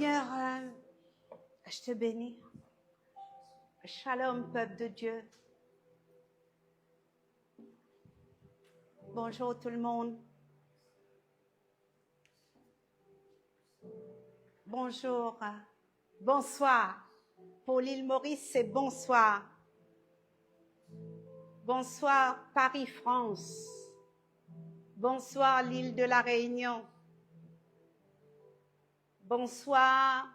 Seigneur, je te bénis. Shalom, peuple de Dieu. Bonjour tout le monde. Bonjour. Bonsoir. Pour l'île Maurice, c'est bonsoir. Bonsoir Paris, France. Bonsoir l'île de la Réunion. Bonsoir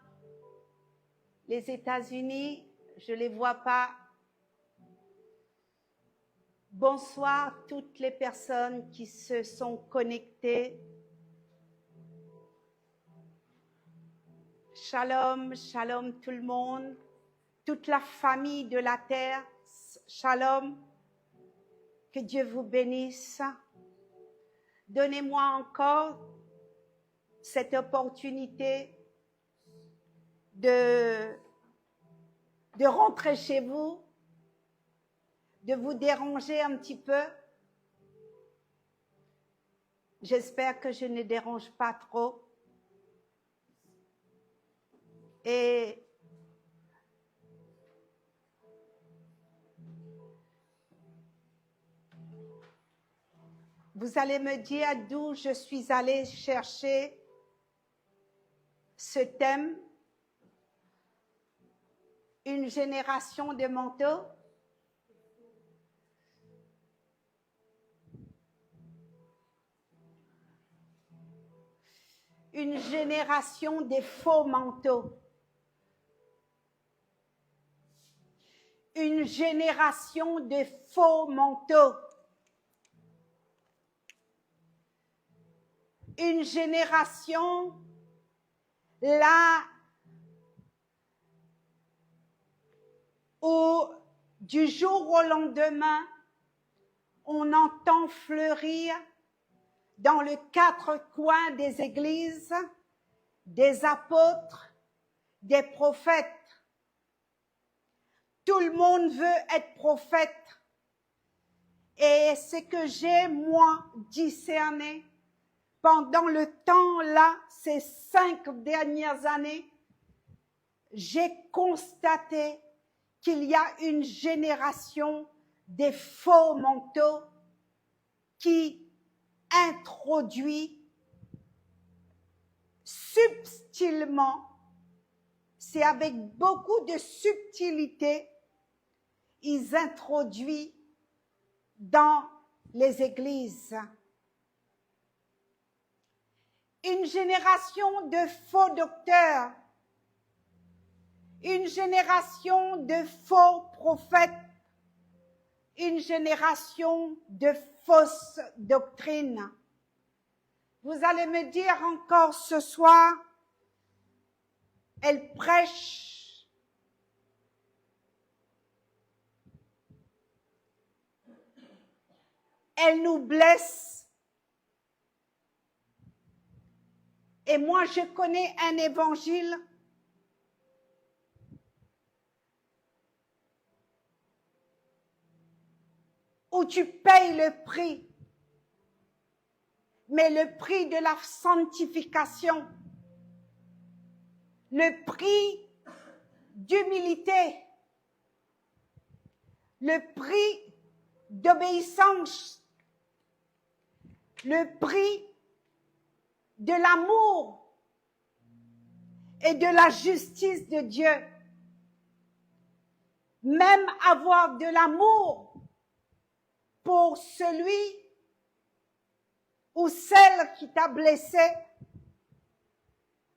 les États-Unis. Je ne les vois pas. Bonsoir toutes les personnes qui se sont connectées. Shalom, shalom tout le monde, toute la famille de la terre, shalom, que Dieu vous bénisse. Donnez-moi encore cette opportunité de rentrer chez vous, de vous déranger un petit peu. J'espère que je ne dérange pas trop. Et vous allez me dire d'où je suis allée chercher ce thème, une génération de manteaux. Une génération des faux manteaux. Une génération de faux manteaux. Une génération là où du jour au lendemain, on entend fleurir dans les quatre coins des églises, des apôtres, des prophètes. Tout le monde veut être prophète. Et ce que j'ai, moi, discerné pendant le temps là, ces 5 dernières années, j'ai constaté qu'il y a une génération des faux manteaux qui introduit subtilement, c'est avec beaucoup de subtilité, ils introduisent dans les églises. Une génération de faux docteurs, une génération de faux prophètes, une génération de fausses doctrines. Vous allez me dire encore ce soir, elle prêche. Elle nous blesse. Et moi, je connais un évangile où tu payes le prix, mais le prix de la sanctification, le prix d'humilité, le prix d'obéissance, le prix de l'amour et de la justice de Dieu. Même avoir de l'amour pour celui ou celle qui t'a blessé,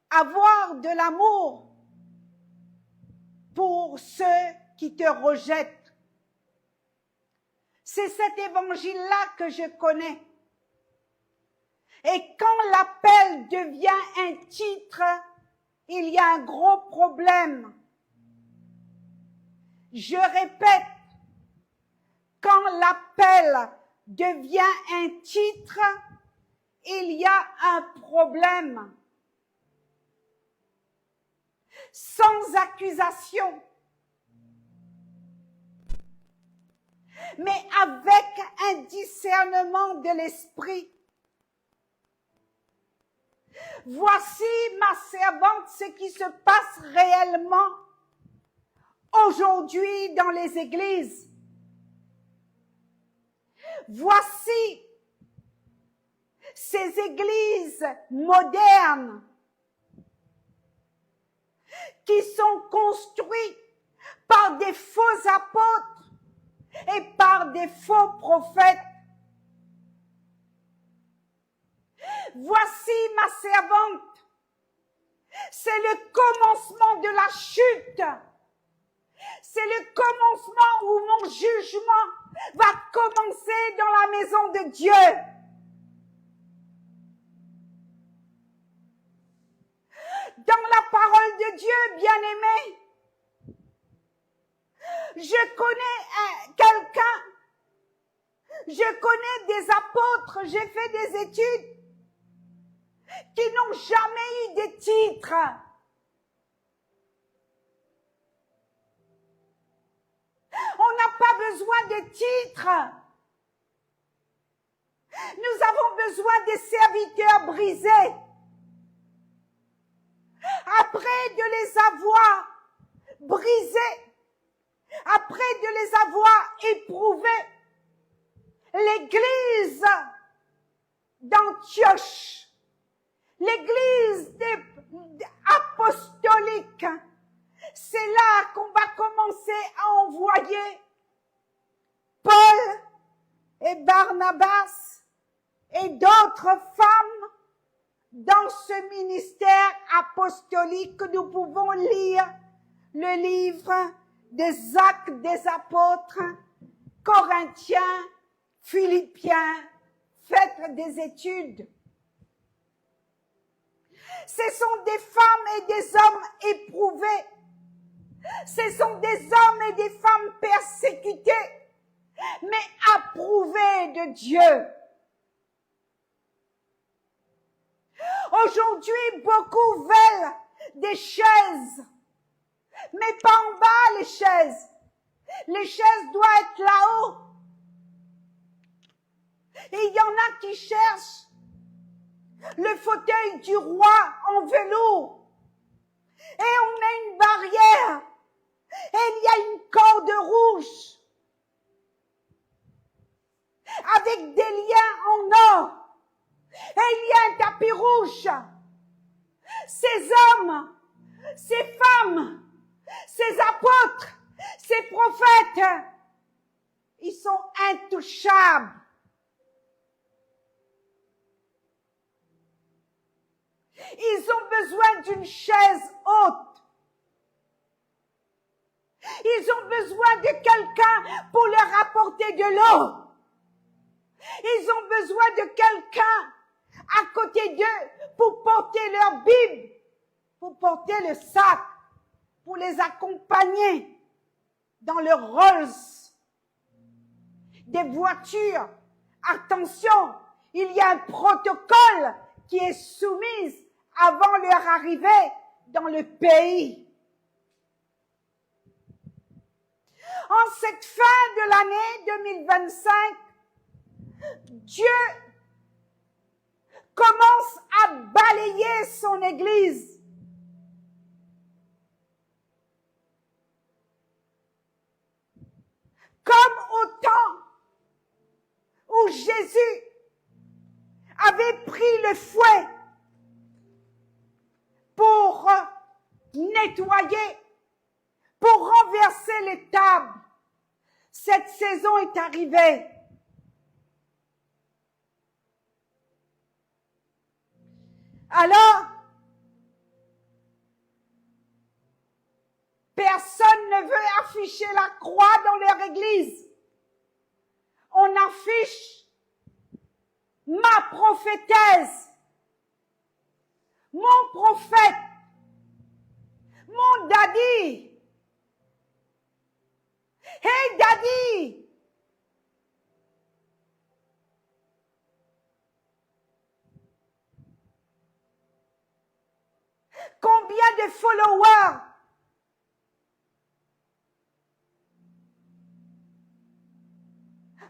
avoir de l'amour pour ceux qui te rejettent. C'est cet évangile-là que je connais. Et quand l'appel devient un titre, il y a un gros problème. Je répète, quand l'appel devient un titre, il y a un problème. Sans accusation, mais avec un discernement de l'esprit. Voici ma servante, ce qui se passe réellement aujourd'hui dans les églises. Voici ces églises modernes qui sont construites par des faux apôtres et par des faux prophètes. Voici ma servante. C'est le commencement de la chute. C'est le commencement où mon jugement va commencer dans la maison de Dieu. Dans la parole de Dieu, bien-aimé, je connais quelqu'un, je connais des apôtres, j'ai fait des études qui n'ont jamais eu de titre. On n'a pas besoin de titres. Nous avons besoin des serviteurs brisés. Après de les avoir brisés, après de les avoir éprouvés, l'église d'Antioche, l'église apostolique, c'est là qu'on va commencer à envoyer Paul et Barnabas et d'autres femmes dans ce ministère apostolique que nous pouvons lire le livre des Actes des Apôtres, Corinthiens, Philippiens, faites des études. Ce sont des femmes et des hommes éprouvés. Ce sont des hommes et des femmes persécutés, mais approuvés de Dieu. Aujourd'hui, beaucoup veulent des chaises, mais pas en bas les chaises. Les chaises doivent être là-haut. Et il y en a qui cherchent le fauteuil du roi en velours. Et on met une barrière. Et il y a une corde rouge avec des liens en or. Et il y a un tapis rouge. Ces hommes, ces femmes, ces apôtres, ces prophètes, ils sont intouchables. Ils ont besoin d'une chaise haute. Ils ont besoin de quelqu'un pour leur apporter de l'eau. Ils ont besoin de quelqu'un à côté d'eux pour porter leur Bible, pour porter le sac, pour les accompagner dans leur Rolls. Des voitures. Attention, il y a un protocole qui est soumis avant leur arrivée dans le pays. En cette fin de l'année 2025, Dieu commence à balayer son Église. Comme au temps où Jésus avait pris le fouet pour nettoyer, pour renverser les tables. Cette saison est arrivée. Alors, personne ne veut afficher la croix dans leur église. On affiche ma prophétesse, mon prophète, mon daddy. Hey daddy! Combien de followers?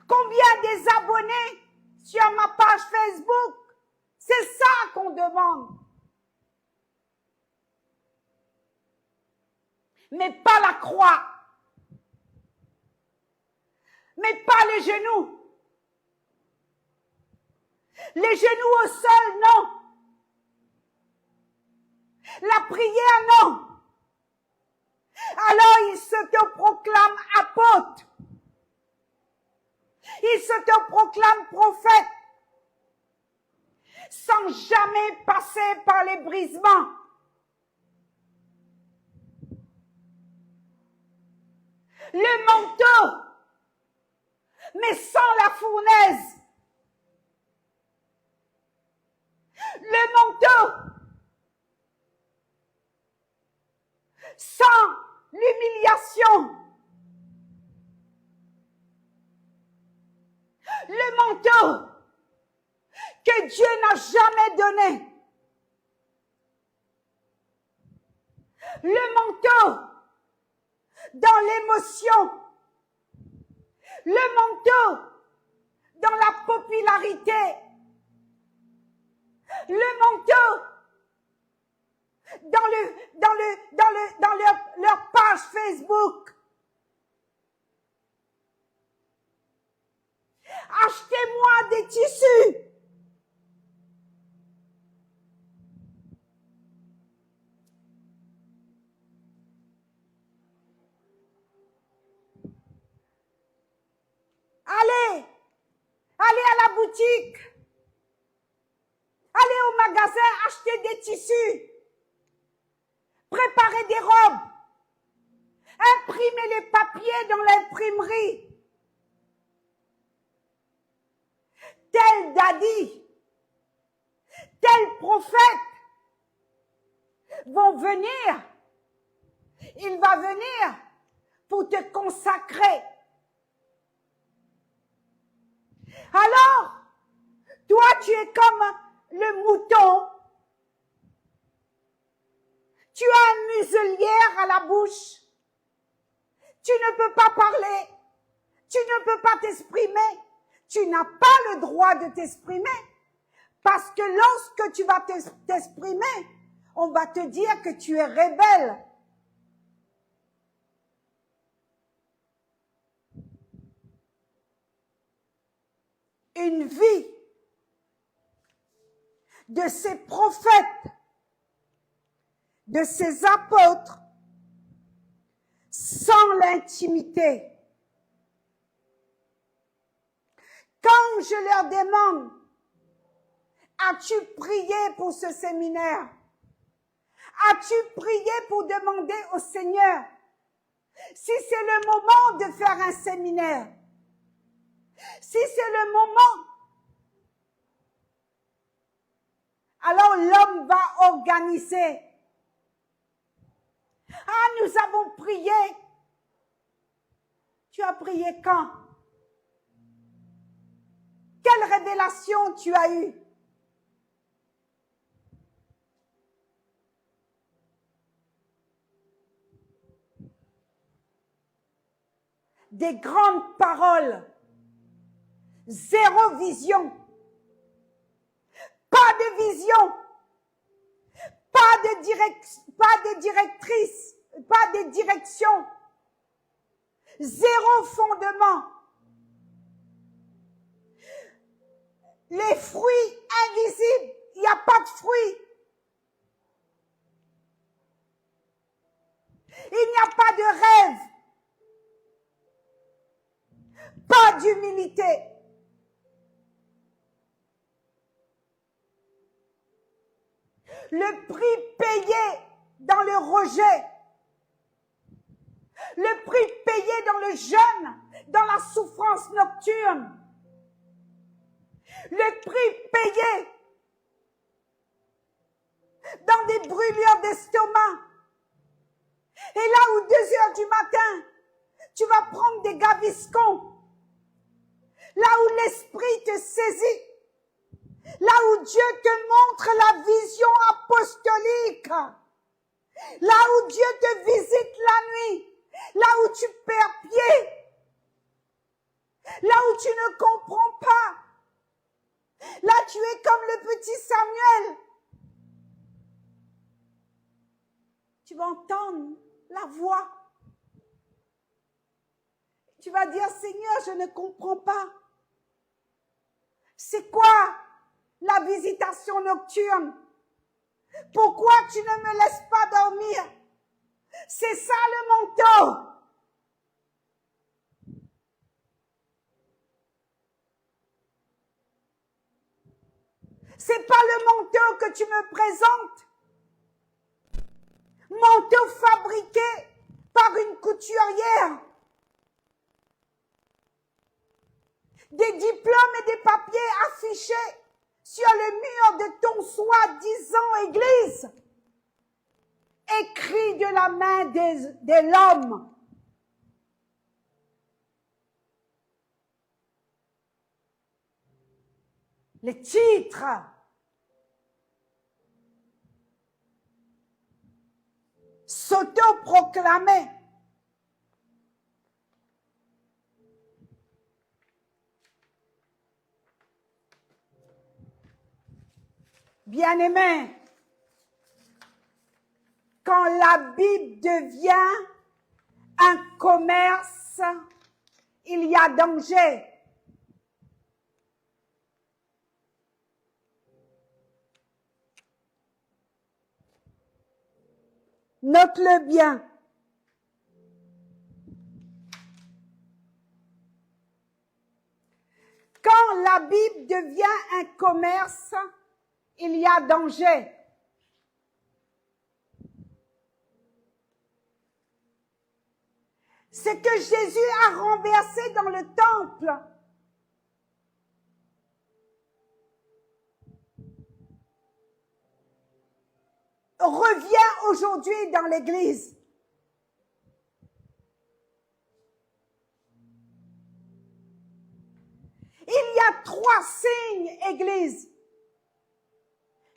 Combien des abonnés sur ma page Facebook? C'est ça qu'on demande. mais pas la croix. Mais pas les genoux. Les genoux au sol, non. La prière, non. Alors il s'autoproclame apôtre. Il s'autoproclame prophète. Sans jamais passer par les brisements. Le manteau, mais sans la fournaise. Le manteau, sans l'humiliation. Le manteau que Dieu n'a jamais donné. Le manteau dans l'émotion. Le manteau dans la popularité. Le manteau dans leur page Facebook. Achetez-moi des tissus. Allez à la boutique. Allez au magasin acheter des tissus. Préparez des robes. Imprimez les papiers dans l'imprimerie. Tel daddy, tel prophète vont venir. Il va venir pour te consacrer. Alors, toi, tu es comme le mouton. Tu as une muselière à la bouche. Tu ne peux pas parler. Tu ne peux pas t'exprimer. Tu n'as pas le droit de t'exprimer. Parce que lorsque tu vas t'exprimer, on va te dire que tu es rebelle. Une vie de ces prophètes, de ces apôtres, sans l'intimité. Quand je leur demande, as-tu prié pour ce séminaire? As-tu prié pour demander au Seigneur si c'est le moment de faire un séminaire? Si c'est le moment, alors l'homme va organiser. Ah, nous avons prié. Tu as prié quand? Quelle révélation tu as eue? Des grandes paroles. Zéro vision. Pas de vision. Pas de directrice. Pas de direction. Zéro fondement. Les fruits invisibles. Il n'y a pas de fruits. Il n'y a pas de rêve. Pas d'humilité. Le prix payé dans le rejet. Le prix payé dans le jeûne, dans la souffrance nocturne. Le prix payé dans des brûlures d'estomac. Et là où 2 heures du matin, tu vas prendre des gaviscons. Là où l'esprit te saisit. Là où Dieu te montre la vision apostolique. Là où Dieu te visite la nuit. Là où tu perds pied. Là où tu ne comprends pas. Là tu es comme le petit Samuel. Tu vas entendre la voix. Tu vas dire, Seigneur, je ne comprends pas. C'est quoi la visitation nocturne? Pourquoi tu ne me laisses pas dormir? C'est ça le manteau. C'est pas le manteau que tu me présentes. Manteau fabriqué par une couturière. Des diplômes et des papiers affichés sur le mur de ton soi-disant église. Écrit de la main de l'homme. Les titres. S'auto-proclamer. Bien-aimés, quand la Bible devient un commerce, il y a danger. Note-le bien. Quand la Bible devient un commerce, il y a danger. Ce que Jésus a renversé dans le temple revient aujourd'hui dans l'église. Il y a 3 signes, église,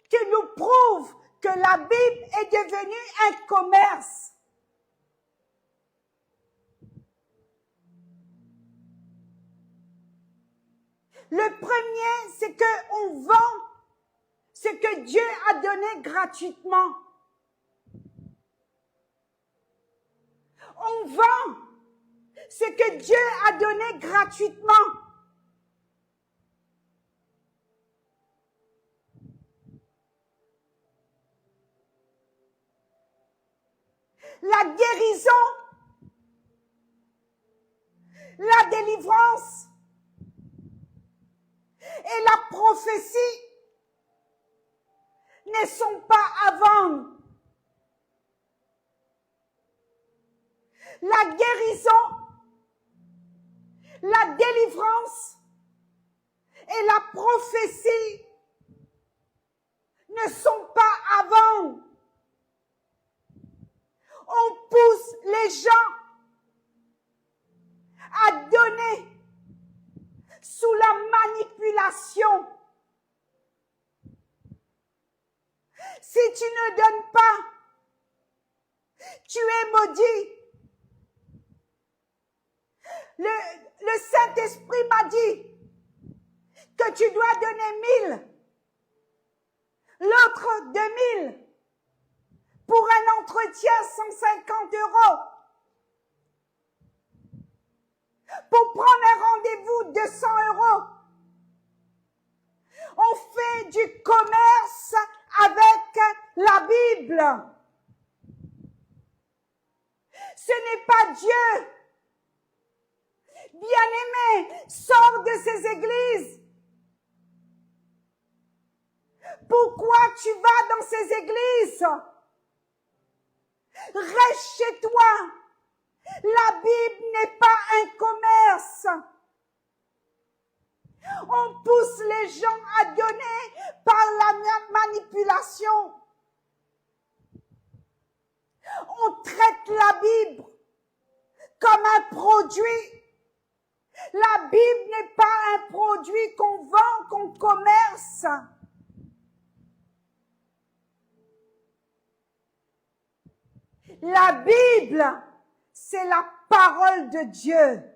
qui nous prouvent que la Bible est devenue un commerce. Le premier, c'est qu'on vend ce que Dieu a donné gratuitement. On vend ce que Dieu a donné gratuitement. La guérison, la délivrance et la prophétie ne sont pas à vendre. La guérison, la délivrance et la prophétie ne sont pas à vendre. On pousse les gens à donner sous la manipulation. Si tu ne donnes pas, tu es maudit. Le Saint-Esprit m'a dit que tu dois donner 1000, l'autre 2000. Pour un entretien, 150 €. Pour prendre un rendez-vous, 200 €. On fait du commerce avec la Bible. Ce n'est pas Dieu. Bien-aimé, sors de ces églises. Pourquoi tu vas dans ces églises? Reste chez toi. La Bible n'est pas un commerce. On pousse les gens à donner par la manipulation. On traite la Bible comme un produit. La Bible n'est pas un produit qu'on vend, qu'on commerce. La Bible, c'est la parole de Dieu.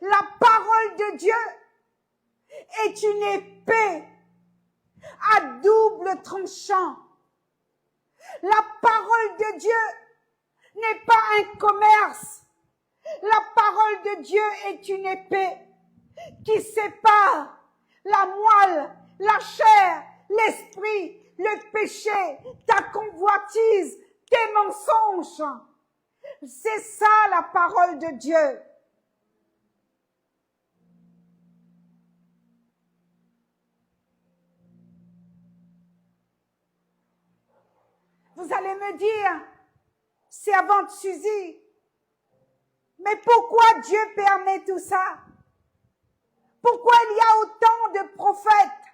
La parole de Dieu est une épée à double tranchant. La parole de Dieu n'est pas un commerce. La parole de Dieu est une épée qui sépare la moelle, la chair, l'esprit, le péché, ta convoitise, tes mensonges. C'est ça la parole de Dieu. Vous allez me dire, servante Suzy, mais pourquoi Dieu permet tout ça? Pourquoi il y a autant de prophètes?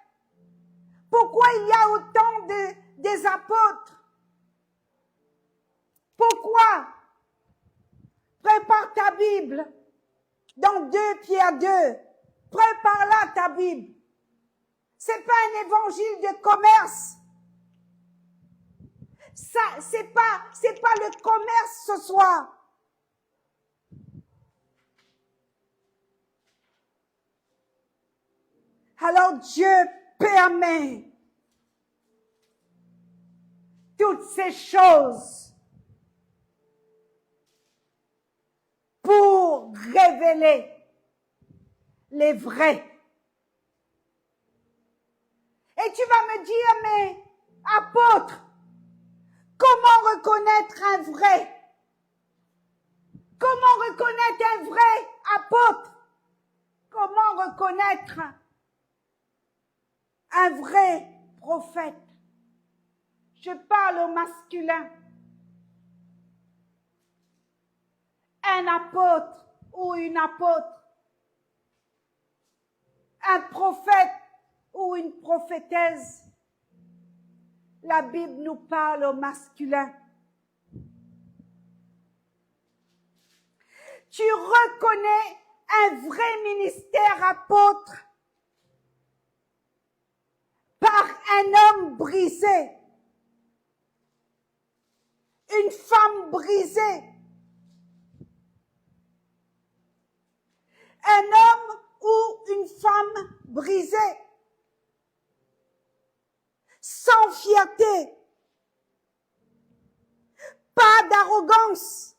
Pourquoi il y a autant des apôtres? Pourquoi? Prépare ta Bible dans 2 Pierre 2. Prépare-la ta Bible. C'est pas un évangile de commerce. Ça, c'est pas le commerce ce soir. Alors Dieu permet toutes ces choses pour révéler les vrais. Et tu vas me dire, mais apôtre, comment reconnaître un vrai? Comment reconnaître un vrai apôtre? Comment reconnaître un vrai prophète? Je parle au masculin. Un apôtre ou une apôtre. Un prophète ou une prophétesse. La Bible nous parle au masculin. Tu reconnais un vrai ministère apôtre par un homme brisé, une femme brisée, un homme ou une femme brisée, sans fierté, pas d'arrogance.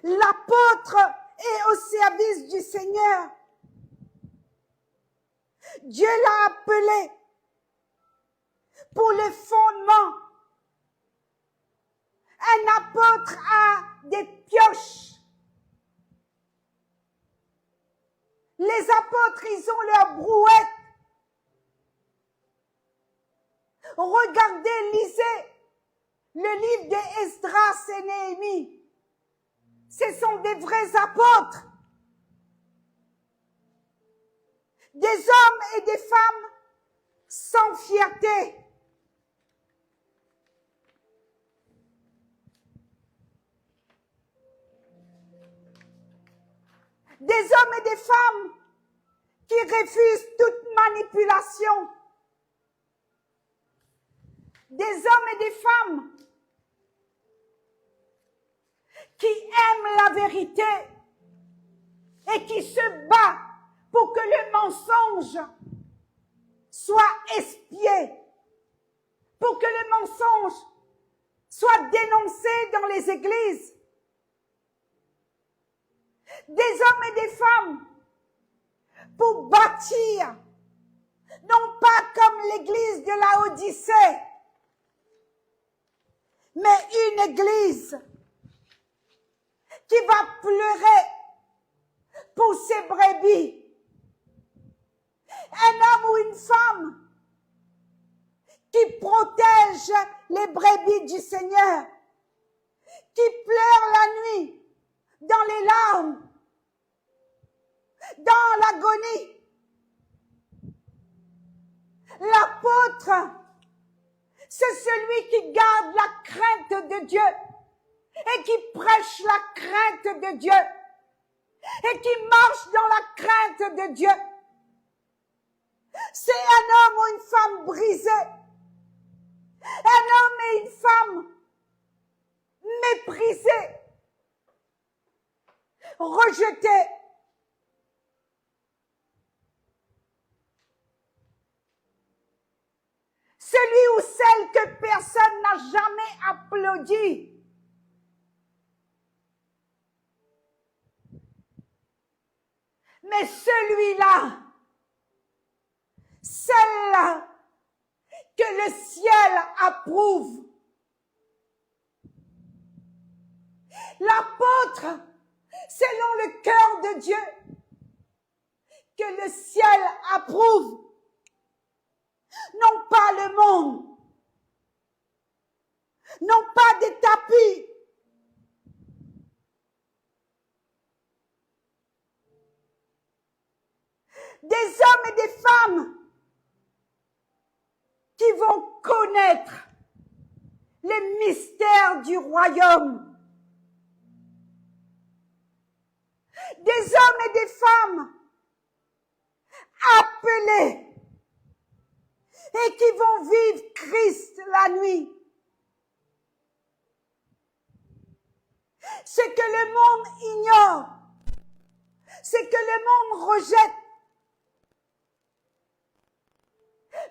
L'apôtre est au service du Seigneur. Dieu l'a appelé pour le fondement. Un apôtre a des pioches. Les apôtres, ils ont leur brouette. Regardez, lisez le livre d'Esdras et Néhémie. Ce sont des vrais apôtres. Des hommes et des femmes sans fierté. Des hommes et des femmes qui refusent toute manipulation. Des hommes et des femmes qui aiment la vérité et qui se battent pour que le mensonge soit espié, pour que le mensonge soit dénoncé dans les églises. Des hommes et des femmes pour bâtir, non pas comme l'église de la Odyssée, mais une église qui va pleurer pour ses brebis. Un homme ou une femme qui protège les brebis du Seigneur, qui pleure la nuit, dans les larmes, dans l'agonie. L'apôtre, c'est celui qui garde la crainte de Dieu et qui prêche la crainte de Dieu et qui marche dans la crainte de Dieu. C'est un homme ou une femme brisée, un homme et une femme méprisés, rejetés. n'a jamais applaudi. Mais celui-là, celle-là, que le ciel approuve. L'apôtre, selon le cœur de Dieu, que le ciel approuve. Non pas le monde, non pas des tapis, des hommes et des femmes qui vont connaître les mystères du royaume. Des hommes et des femmes appelés et qui vont vivre Christ la nuit. Ce que le monde ignore, ce que le monde rejette,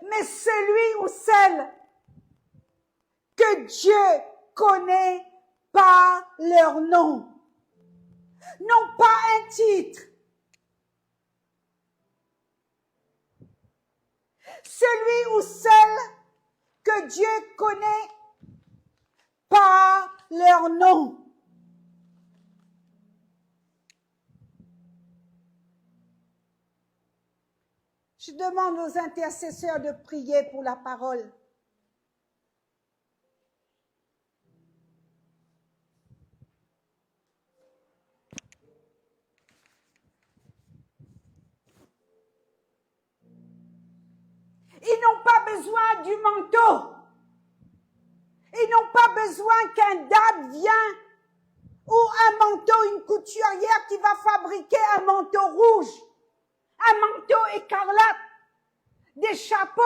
mais celui ou celle que Dieu connaît par leur nom. Non pas un titre. Celui ou celle que Dieu connaît par leur nom. Je demande aux intercesseurs de prier pour la parole. Ils n'ont pas besoin du manteau. Ils n'ont pas besoin qu'un dad vienne ou un manteau, une couturière qui va fabriquer un manteau rouge, un manteau écarlate, des chapeaux,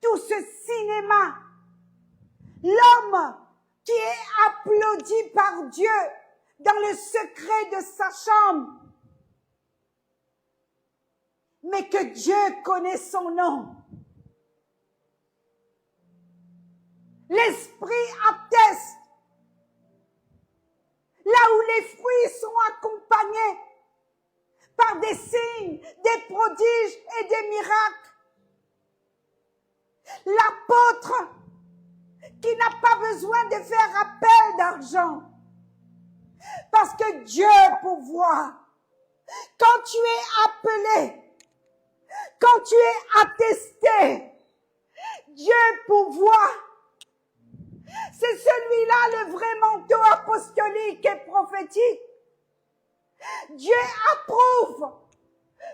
tout ce cinéma. L'homme qui est applaudi par Dieu dans le secret de sa chambre, mais que Dieu connaît son nom. L'Esprit atteste, là où les fruits sont accompagnés par des signes, des prodiges et des miracles. L'apôtre qui n'a pas besoin de faire appel d'argent, parce que Dieu pourvoit. Quand tu es appelé, quand tu es attesté, Dieu pourvoit. C'est celui-là le vrai manteau apostolique et prophétique. Dieu approuve.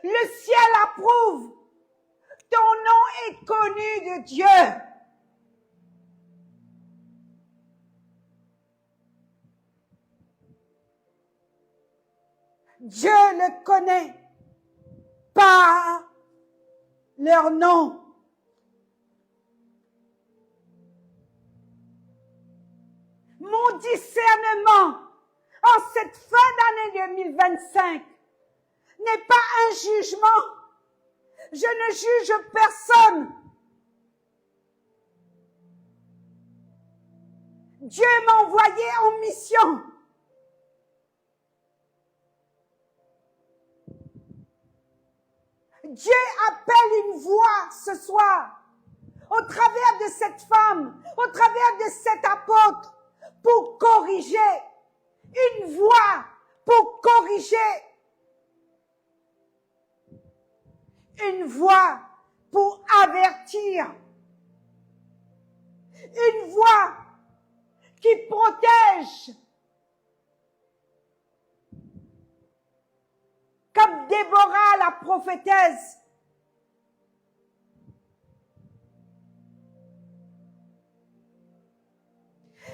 Le ciel approuve. Ton nom est connu de Dieu. Dieu le connaît par leur nom. Mon discernement en cette fin d'année 2025 n'est pas un jugement. Je ne juge personne. Dieu m'a envoyé en mission. Dieu appelle une voix ce soir, au travers de cette femme, au travers de cet apôtre, pour corriger, une voix pour corriger, une voix pour avertir, une voix qui protège, comme Déborah la prophétesse.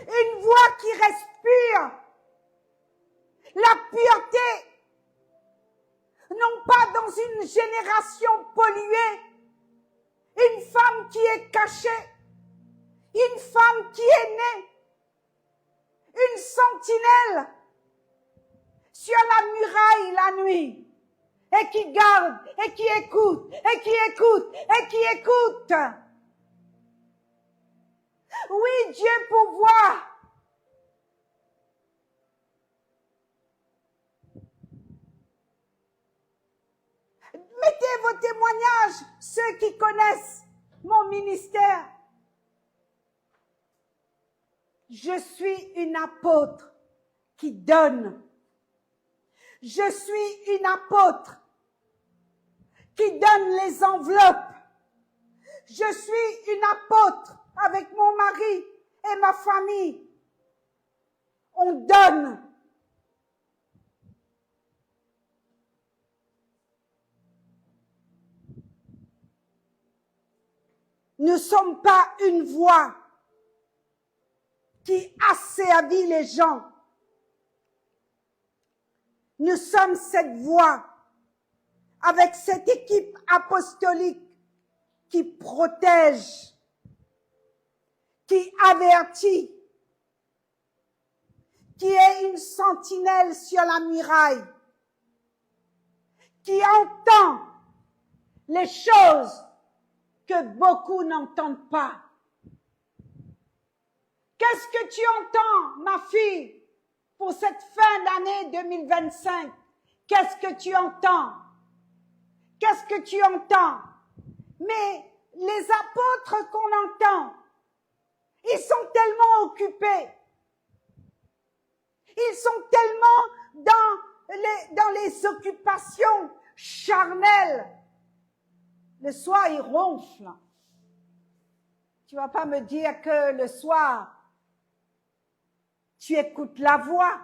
Une voix qui respire la pureté, non pas dans une génération polluée, une femme qui est cachée, une femme qui est née, une sentinelle sur la muraille la nuit, et qui garde, et qui écoute, et qui écoute, et qui écoute. Oui, Dieu pourvoit. Mettez vos témoignages, ceux qui connaissent mon ministère. Je suis une apôtre qui donne. Je suis une apôtre qui donne les enveloppes. Je suis une apôtre avec mon mari et ma famille. On donne. Nous ne sommes pas une voix qui asservit les gens. Nous sommes cette voix avec cette équipe apostolique qui protège, qui avertit, qui est une sentinelle sur la muraille, qui entend les choses que beaucoup n'entendent pas. Qu'est-ce que tu entends, ma fille, pour cette fin d'année 2025? Qu'est-ce que tu entends? Qu'est-ce que tu entends? Mais les apôtres qu'on entend, ils sont tellement occupés. Ils sont tellement dans les occupations charnelles. Le soir, ils ronflent. Tu vas pas me dire que le soir, tu écoutes la voix.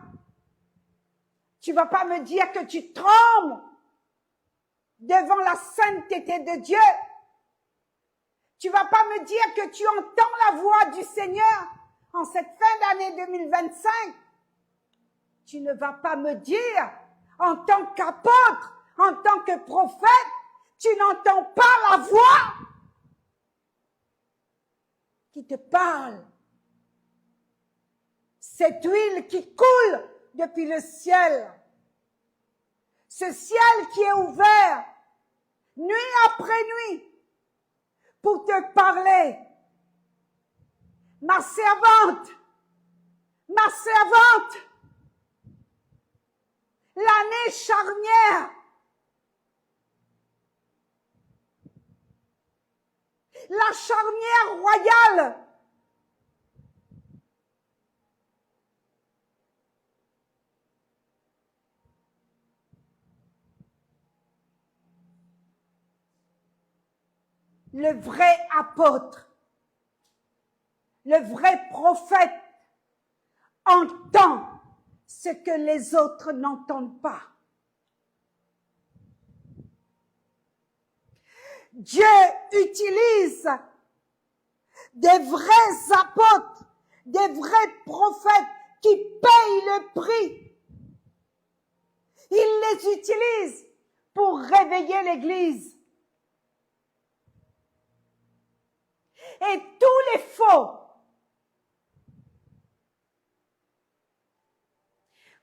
Tu vas pas me dire que tu trembles devant la sainteté de Dieu. Tu vas pas me dire que tu entends la voix du Seigneur en cette fin d'année 2025. Tu ne vas pas me dire, en tant qu'apôtre, en tant que prophète, tu n'entends pas la voix qui te parle. Cette huile qui coule depuis le ciel. Ce ciel qui est ouvert nuit après nuit pour te parler. Ma servante, l'année charnière, la charnière royale, le vrai apôtre, le vrai prophète entend ce que les autres n'entendent pas. Dieu utilise des vrais apôtres, des vrais prophètes qui payent le prix. Il les utilise pour réveiller l'Église. Et tous les faux,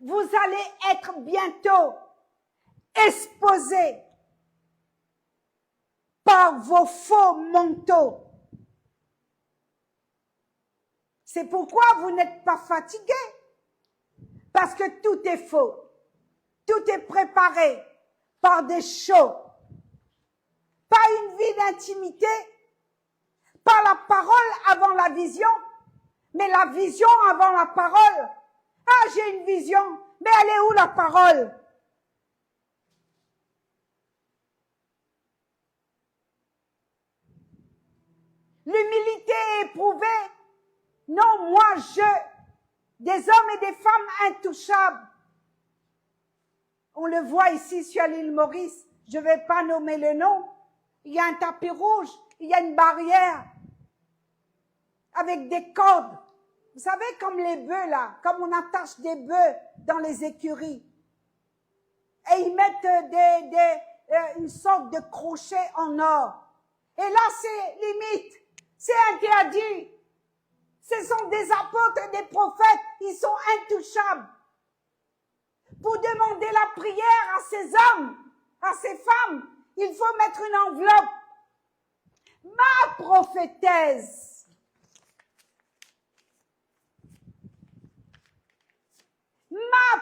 vous allez être bientôt exposés par vos faux manteaux. C'est pourquoi vous n'êtes pas fatigués. Parce que tout est faux. Tout est préparé par des shows. Pas une vie d'intimité. Pas la parole avant la vision. Mais la vision avant la parole. Ah, j'ai une vision. Mais elle est où la parole? L'humilité est éprouvée. Non, moi, des hommes et des femmes intouchables. On le voit ici sur l'île Maurice. Je ne vais pas nommer le nom. Il y a un tapis rouge. Il y a une barrière. Avec des cordes. Vous savez, comme les bœufs, là. Comme on attache des bœufs dans les écuries. Et ils mettent une sorte de crochet en or. Et là, c'est limite. C'est interdit. Ce sont des apôtres et des prophètes. Ils sont intouchables. Pour demander la prière à ces hommes, à ces femmes, il faut mettre une enveloppe. Ma prophétesse,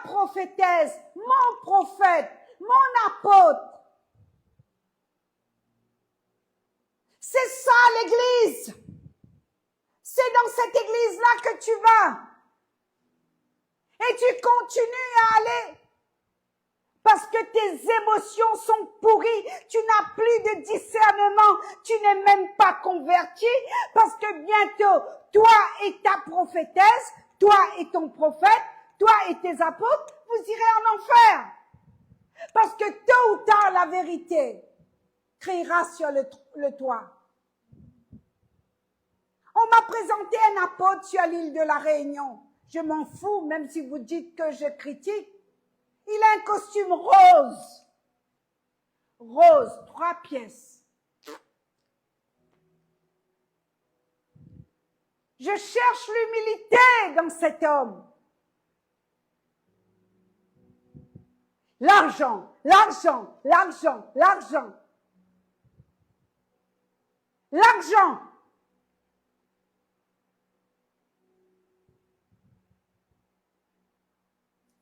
prophétesse, mon prophète, mon apôtre. C'est ça l'église. C'est dans cette église-là que tu vas. Et tu continues à aller. Parce que tes émotions sont pourries. Tu n'as plus de discernement. Tu n'es même pas converti. Parce que bientôt, toi et ta prophétesse, toi et ton prophète, toi et tes apôtres, vous irez en enfer. Parce que tôt ou tard, la vérité criera sur le toit. On m'a présenté un apôtre sur l'île de la Réunion. Je m'en fous, même si vous dites que je critique. Il a un costume rose. Rose, 3 pièces. Je cherche l'humilité dans cet homme. L'argent, l'argent, l'argent, l'argent. L'argent.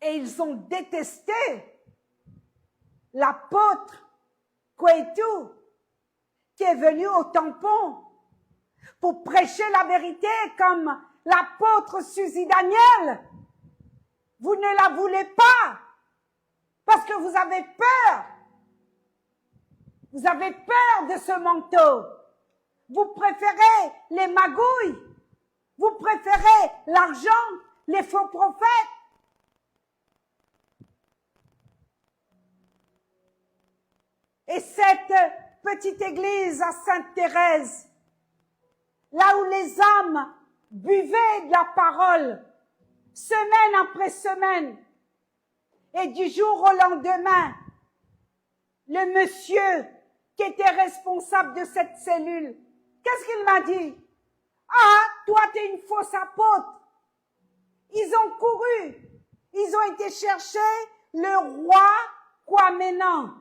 Et ils ont détesté l'apôtre Kouétou qui est venu au tampon pour prêcher la vérité comme l'apôtre Suzy Daniel. Vous ne la voulez pas parce que vous avez peur. Vous avez peur de ce manteau. Vous préférez les magouilles. Vous préférez l'argent, les faux prophètes. Et cette petite église à Sainte-Thérèse, là où les âmes buvaient de la parole, semaine après semaine, et du jour au lendemain, le monsieur qui était responsable de cette cellule, qu'est-ce qu'il m'a dit? Ah, toi t'es une fausse apôtre. Ils ont couru, ils ont été chercher le roi Kwamenan.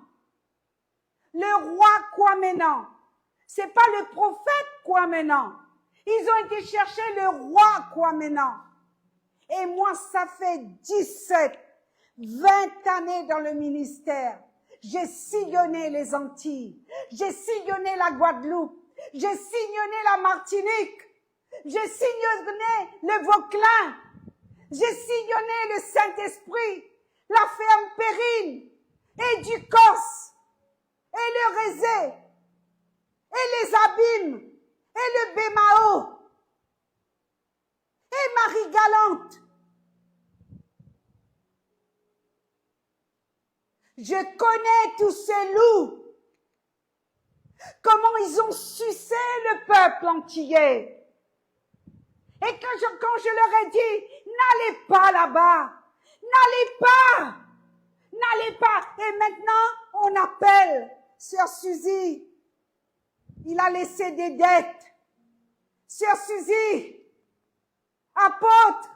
Le roi Kwamenan. C'est pas le prophète Kwamenan. Ils ont été chercher le roi Kwamenan. Et moi, ça fait 17, 20 années dans le ministère. J'ai sillonné les Antilles. J'ai sillonné la Guadeloupe. J'ai sillonné la Martinique. J'ai sillonné le Vauclin. J'ai sillonné le Saint-Esprit, la ferme Périne et du Corse. Et le Rézé, et les Abîmes, et le Bémao, et Marie-Galante. Je connais tous ces loups, comment ils ont sucé le peuple antillais. Et quand je leur ai dit, n'allez pas là-bas, n'allez pas. Et maintenant, on appelle Sœur Suzy, il a laissé des dettes. Sœur Suzy, apôtre,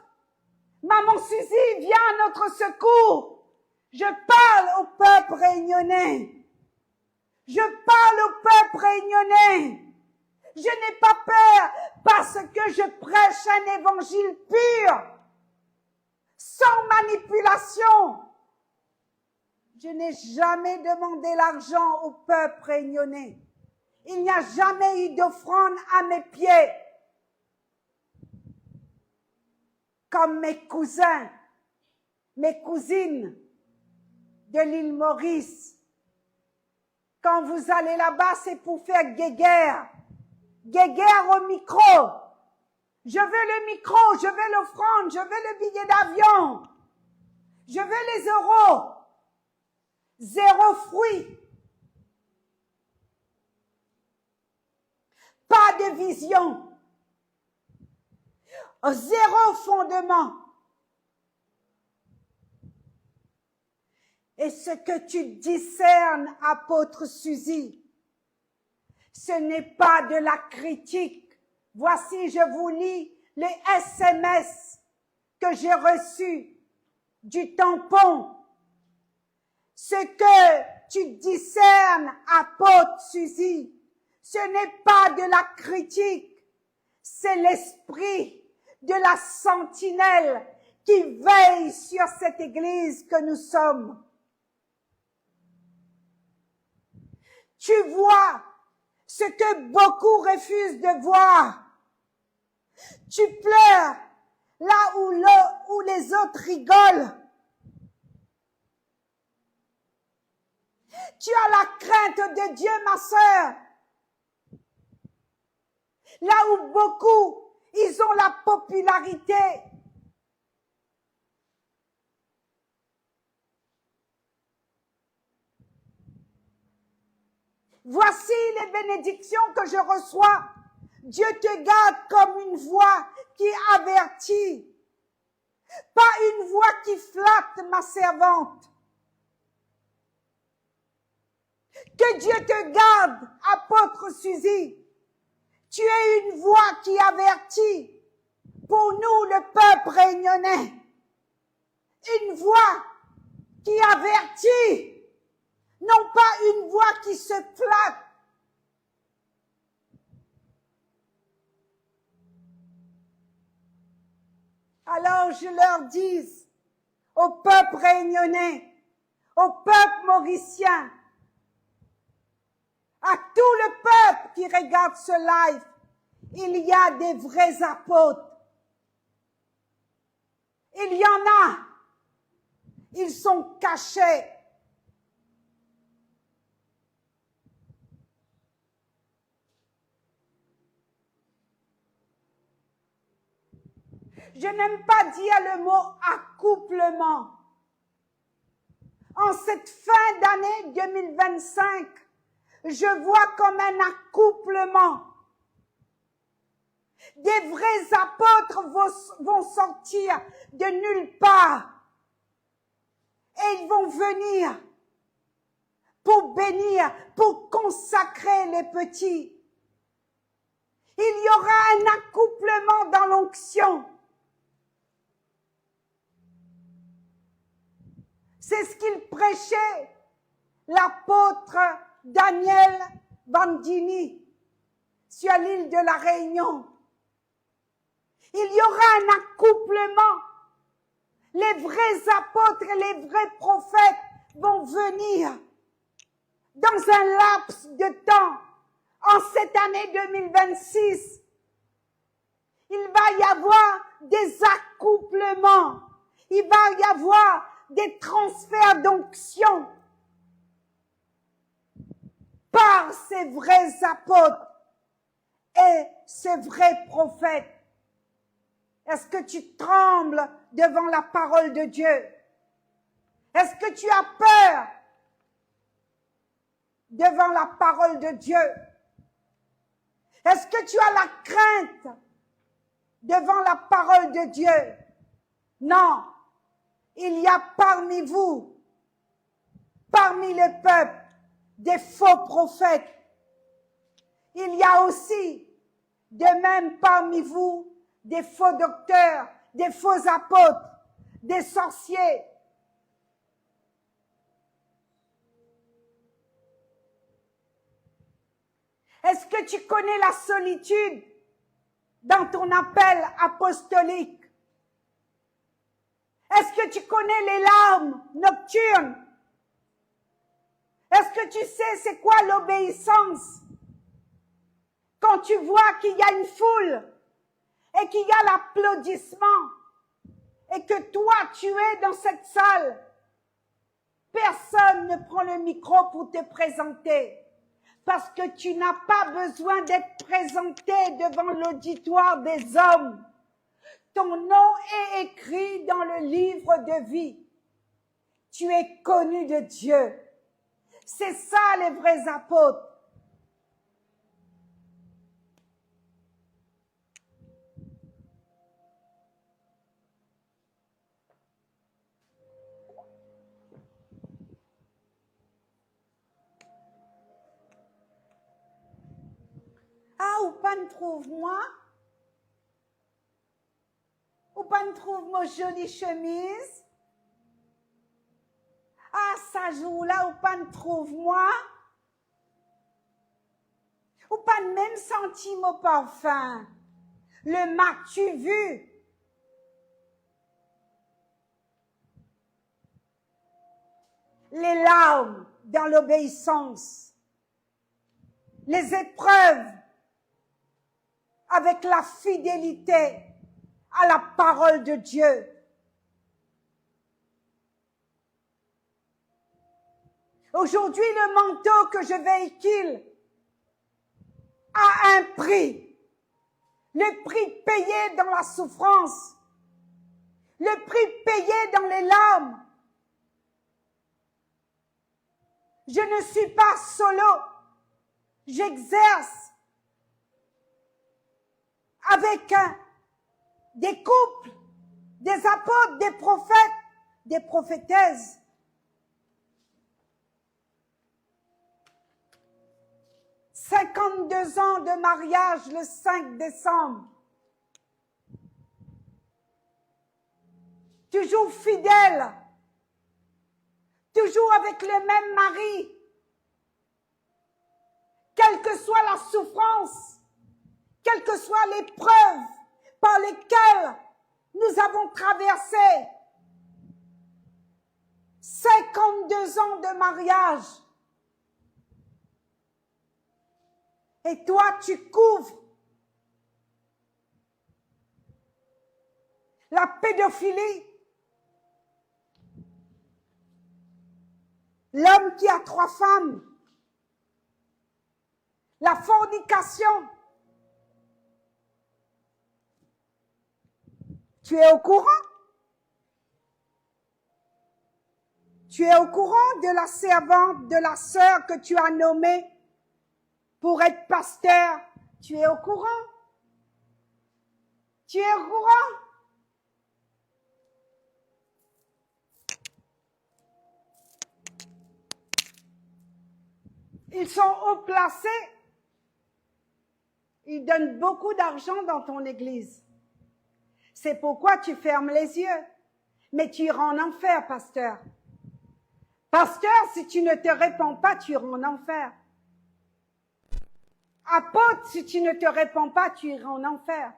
maman Suzy, viens à notre secours. Je parle au peuple réunionnais. Je parle au peuple réunionnais. Je n'ai pas peur parce que je prêche un évangile pur, sans manipulation. Je n'ai jamais demandé l'argent au peuple réunionnais. Il n'y a jamais eu d'offrande à mes pieds. Comme mes cousins, mes cousines de l'île Maurice. Quand vous allez là-bas, c'est pour faire guéguerre. Guéguerre au micro. Je veux le micro, je veux l'offrande, je veux le billet d'avion. Je veux les euros. 0 fruit. Pas de vision. 0 fondement. Et ce que tu discernes, apôtre Suzy, ce n'est pas de la critique. Voici, je vous lis les SMS que j'ai reçus du tampon. Ce que tu discernes, apôtre Suzy, ce n'est pas de la critique, c'est l'esprit de la sentinelle qui veille sur cette Église que nous sommes. Tu vois ce que beaucoup refusent de voir. Tu pleures là où les autres rigolent. Tu as la crainte de Dieu, ma sœur. Là où beaucoup, ils ont la popularité. Voici les bénédictions que je reçois. Dieu te garde comme une voix qui avertit, pas une voix qui flatte ma servante. Que Dieu te garde, apôtre Suzy. Tu es une voix qui avertit pour nous, le peuple réunionnais. Une voix qui avertit, non pas une voix qui se flatte. Alors je leur dis au peuple réunionnais, au peuple mauricien, à tout le peuple qui regarde ce live, il y a des vrais apôtres. Il y en a. Ils sont cachés. Je n'aime pas dire le mot accouplement. En cette fin d'année 2025, je vois comme un accouplement. Des vrais apôtres vont sortir de nulle part. Et ils vont venir pour bénir, pour consacrer les petits. Il y aura un accouplement dans l'onction. C'est ce qu'il prêchait, l'apôtre Daniel Bandini, sur l'île de la Réunion. Il y aura un accouplement. Les vrais apôtres et les vrais prophètes vont venir dans un laps de temps, en cette année 2026. Il va y avoir des accouplements. Il va y avoir des transferts d'onction par ces vrais apôtres et ces vrais prophètes. Est-ce que tu trembles devant la parole de Dieu? Est-ce que tu as peur devant la parole de Dieu? Est-ce que tu as la crainte devant la parole de Dieu? Non. Il y a parmi vous, parmi le peuple, des faux prophètes. Il y a aussi, de même parmi vous, des faux docteurs, des faux apôtres, des sorciers. Est-ce que tu connais la solitude dans ton appel apostolique? Est-ce que tu connais les larmes nocturnes? Est-ce que tu sais c'est quoi l'obéissance? Quand tu vois qu'il y a une foule et qu'il y a l'applaudissement et que toi tu es dans cette salle, personne ne prend le micro pour te présenter parce que tu n'as pas besoin d'être présenté devant l'auditoire des hommes. Ton nom est écrit dans le livre de vie. Tu es connu de Dieu. C'est ça les vrais apôtres. Ah, ou pas ne trouve-moi? Ou pas ne trouve mon jolie chemise? Ah, ça joue-là, ou pas ne trouve-moi? Ou pas de même senti mon parfum? Le m'as-tu vu? les larmes dans l'obéissance, les épreuves avec la fidélité à la parole de Dieu. Aujourd'hui, le manteau que je véhicule a un prix. Le prix payé dans la souffrance. Le prix payé dans les larmes. Je ne suis pas solo. J'exerce avec des couples, des apôtres, des prophètes, des prophétesses. « 52 ans de mariage le 5 décembre. Toujours fidèle. Toujours avec le même mari. Quelle que soit la souffrance, quelle que soit l'épreuve par lesquelles nous avons traversé 52 ans de mariage. Et toi, tu couvres la pédophilie, l'homme qui a 3 femmes, la fornication. Tu es au courant? Tu es au courant de la servante, de la sœur que tu as nommée pour être pasteur? Tu es au courant? Tu es au courant? Ils sont haut placés. Ils donnent beaucoup d'argent dans ton église. C'est pourquoi tu fermes les yeux. Mais tu iras en enfer, pasteur. Pasteur, si tu ne te répands pas, tu iras en enfer. Apôtre, si tu ne te répands pas, tu iras en enfer.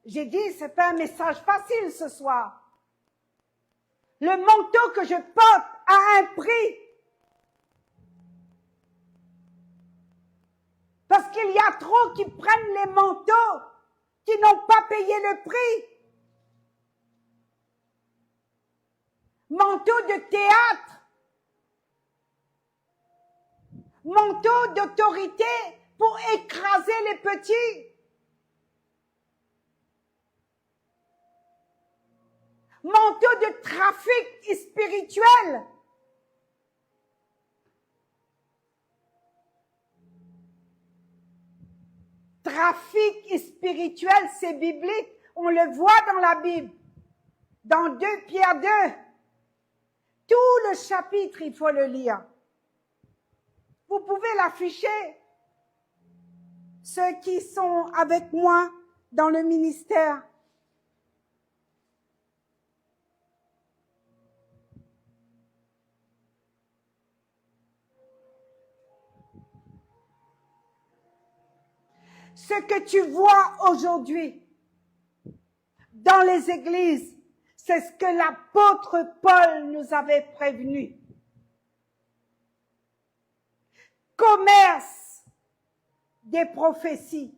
J'ai dit, c'est pas un message facile ce soir. Le manteau que je porte a un prix. Parce qu'il y a trop qui prennent les manteaux, qui n'ont pas payé le prix. Manteau de théâtre. Manteau d'autorité pour écraser les petits. Manteau de trafic spirituel. Trafic spirituel, c'est biblique. On le voit dans la Bible. Dans 2 Pierre 2. Tout le chapitre, il faut le lire. Vous pouvez l'afficher. Ceux qui sont avec moi dans le ministère. Ce que tu vois aujourd'hui dans les églises, c'est ce que l'apôtre Paul nous avait prévenu. Commerce des prophéties.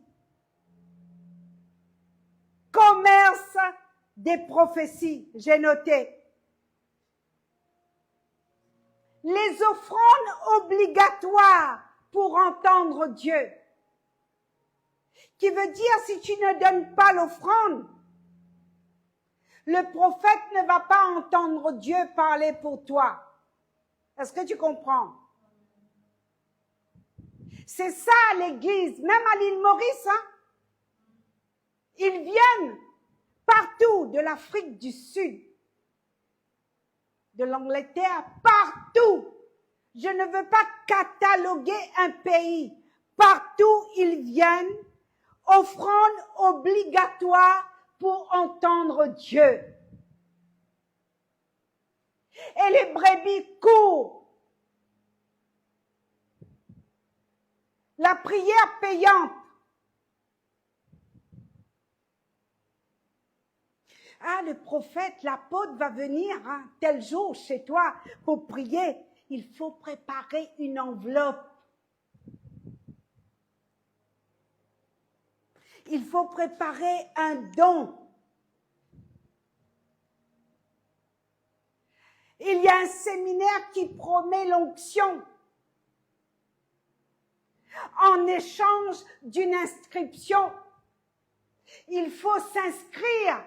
Commerce des prophéties, j'ai noté. Les offrandes obligatoires pour entendre Dieu. Qui veut dire, si tu ne donnes pas l'offrande, le prophète ne va pas entendre Dieu parler pour toi. Est-ce que tu comprends? C'est ça l'église, même à l'île Maurice. Hein? Ils viennent partout, de l'Afrique du Sud, de l'Angleterre, partout. Je ne veux pas cataloguer un pays. Partout, ils viennent, offrande obligatoire pour entendre Dieu. Et les brebis courent. La prière payante. Ah, le prophète, l'apôtre va venir tel jour chez toi pour prier. Il faut préparer une enveloppe. Il faut préparer un don. Il y a un séminaire qui promet l'onction en échange d'une inscription. Il faut s'inscrire.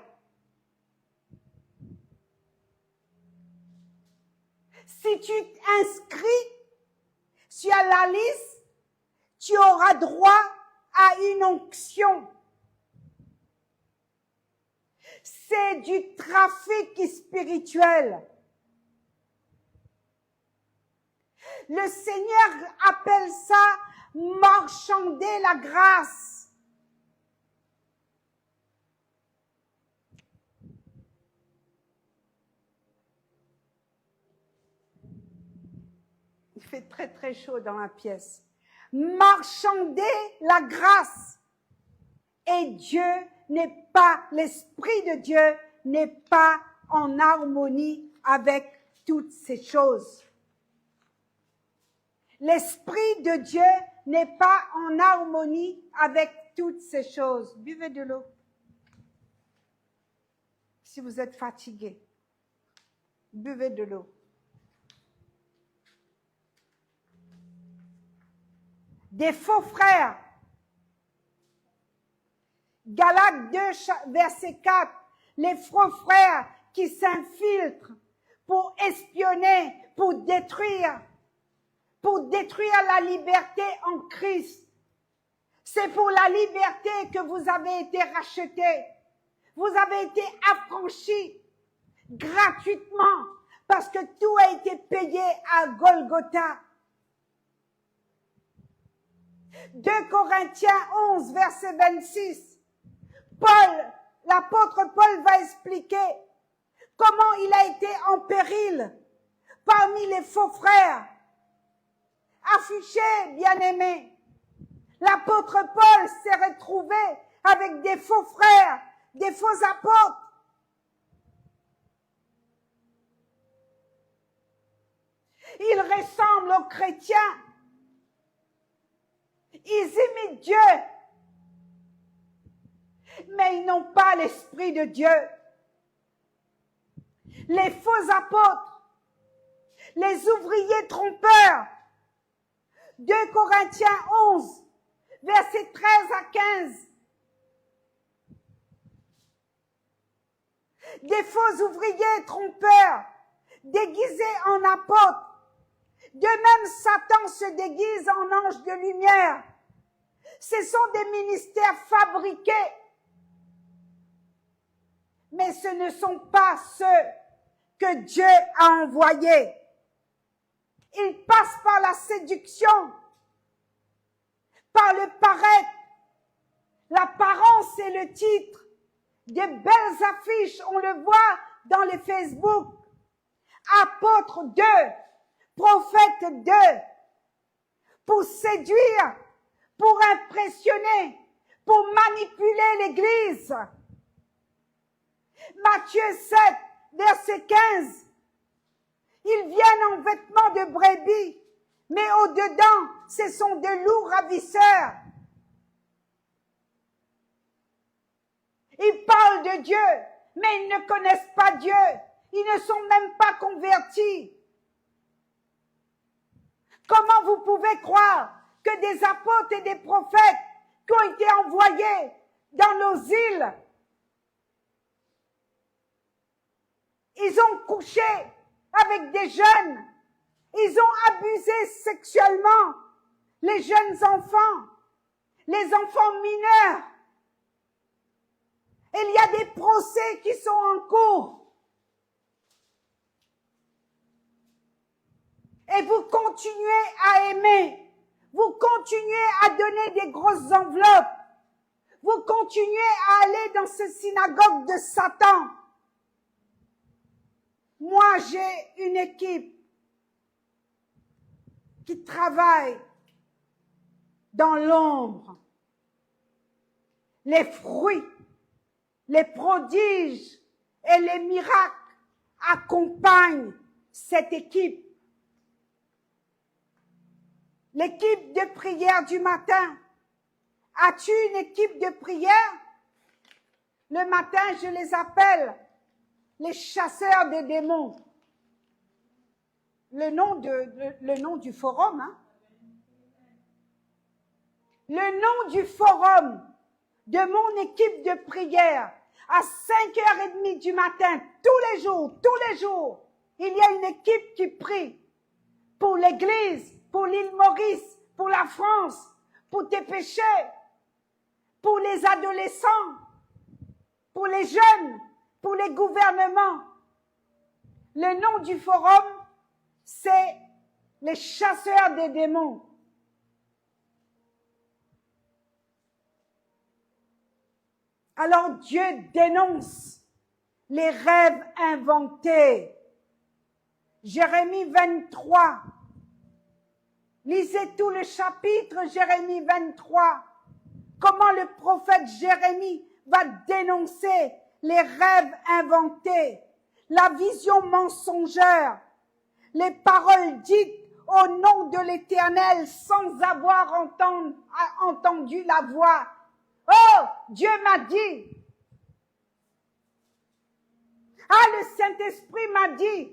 Si tu t'inscris sur la liste, tu auras droit à une onction. C'est du trafic spirituel. Le Seigneur appelle ça marchander la grâce. Il fait très très chaud dans la pièce. Marchander la grâce. Et Dieu n'est pas, l'Esprit de Dieu n'est pas en harmonie avec toutes ces choses. L'Esprit de Dieu n'est pas en harmonie avec toutes ces choses. Buvez de l'eau. Si vous êtes fatigué, buvez de l'eau. Des faux frères. Galates 2, verset 4. Les faux frères qui s'infiltrent pour espionner, pour détruire la liberté en Christ. C'est pour la liberté que vous avez été rachetés. Vous avez été affranchis gratuitement parce que tout a été payé à Golgotha. 2 Corinthiens 11, verset 26. L'apôtre Paul va expliquer comment il a été en péril parmi les faux frères. Affiché, bien-aimé. L'apôtre Paul s'est retrouvé avec des faux frères, des faux apôtres. Ils ressemblent aux chrétiens. Ils imitent Dieu. Mais ils n'ont pas l'Esprit de Dieu. Les faux apôtres, les ouvriers trompeurs. 2 Corinthiens 11, versets 13 à 15. Des faux ouvriers trompeurs, déguisés en apôtres. De même, Satan se déguise en ange de lumière. Ce sont des ministères fabriqués. Mais ce ne sont pas ceux que Dieu a envoyés. Ils passent par la séduction, par le paraître. L'apparence et le titre. Des belles affiches, on le voit dans les Facebook. Apôtre 2, prophète 2, pour séduire, pour impressionner, pour manipuler l'Église. Matthieu 7, verset 15. Ils viennent en vêtements de brebis, mais au-dedans, ce sont de loups ravisseurs. Ils parlent de Dieu, mais ils ne connaissent pas Dieu. Ils ne sont même pas convertis. Comment vous pouvez croire que des apôtres et des prophètes qui ont été envoyés dans nos îles, ils ont couché avec des jeunes, ils ont abusé sexuellement les jeunes enfants, les enfants mineurs. Et il y a des procès qui sont en cours. Et vous continuez à aimer, vous continuez à donner des grosses enveloppes, vous continuez à aller dans ce synagogue de Satan. Moi, j'ai une équipe qui travaille dans l'ombre. Les fruits, les prodiges et les miracles accompagnent cette équipe. L'équipe de prière du matin. As-tu une équipe de prière? Le matin, je les appelle les chasseurs des démons. Le nom du forum, hein? Le nom du forum de mon équipe de prière à 5h30 du matin, tous les jours, il y a une équipe qui prie pour l'Église, pour l'île Maurice, pour la France, pour tes péchés, pour les adolescents, pour les jeunes, pour les gouvernements. Le nom du forum, c'est les chasseurs des démons. Alors Dieu dénonce les rêves inventés. Jérémie 23. Lisez tout le chapitre, Jérémie 23. Comment le prophète Jérémie va dénoncer les rêves inventés, la vision mensongère, les paroles dites au nom de l'Éternel sans avoir entendu la voix. Oh, Dieu m'a dit. Ah, le Saint-Esprit m'a dit.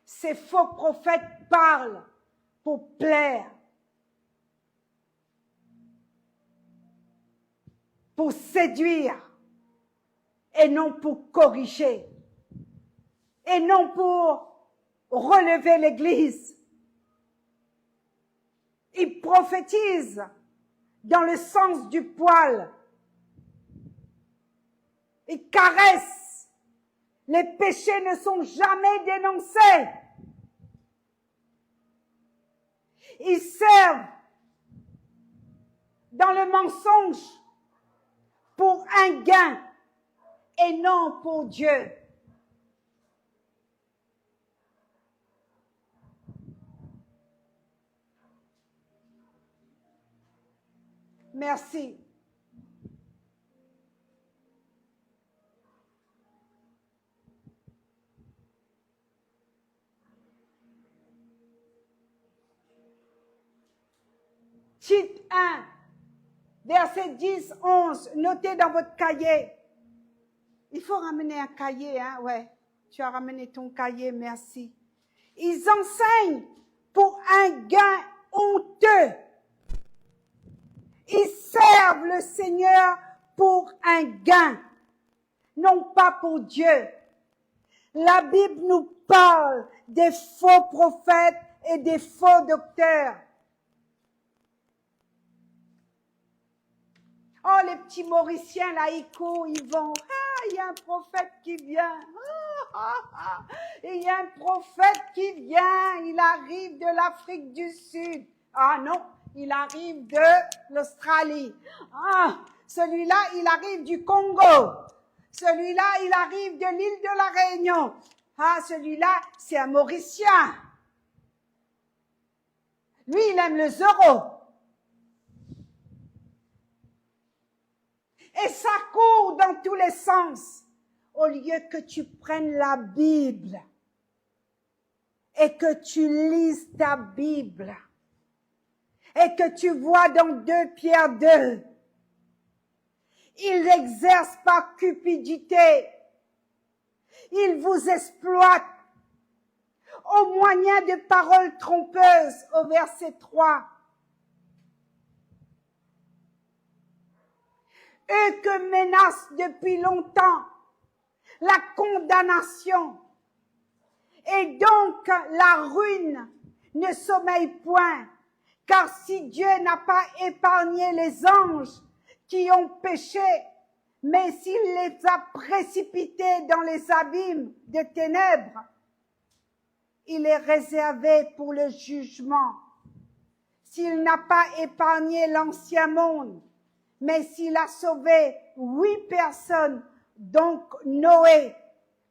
Ces faux prophètes parlent pour plaire, pour séduire, et non pour corriger, et non pour relever l'Église. Ils prophétisent dans le sens du poil. Ils caressent. Les péchés ne sont jamais dénoncés. Ils servent dans le mensonge pour un gain et non pour Dieu. Merci. Titre 1, verset 10, 11, notez dans votre cahier. Il faut ramener un cahier, hein, ouais. Tu as ramené ton cahier, merci. Ils enseignent pour un gain honteux. Ils servent le Seigneur pour un gain, non pas pour Dieu. La Bible nous parle des faux prophètes et des faux docteurs. Oh, les petits Mauriciens, là, ils courent, ils vont. Ah, il y a un prophète qui vient. Il y a un prophète qui vient. Il arrive de l'Afrique du Sud. Ah non, il arrive de l'Australie. Ah, celui-là, il arrive du Congo. Celui-là, il arrive de l'île de la Réunion. Ah, celui-là, c'est un Mauricien. Lui, il aime les euros. Et ça court dans tous les sens. Au lieu que tu prennes la Bible et que tu lises ta Bible et que tu vois dans 2 Pierre 2, ils n'exercent pas cupidité. Ils vous exploitent au moyen de paroles trompeuses au verset 3. Eux que menace depuis longtemps la condamnation et donc la ruine ne sommeille point, car si Dieu n'a pas épargné les anges qui ont péché, mais s'il les a précipités dans les abîmes de ténèbres, il est réservé pour le jugement. S'il n'a pas épargné l'ancien monde, mais s'il a sauvé 8 personnes, donc Noé,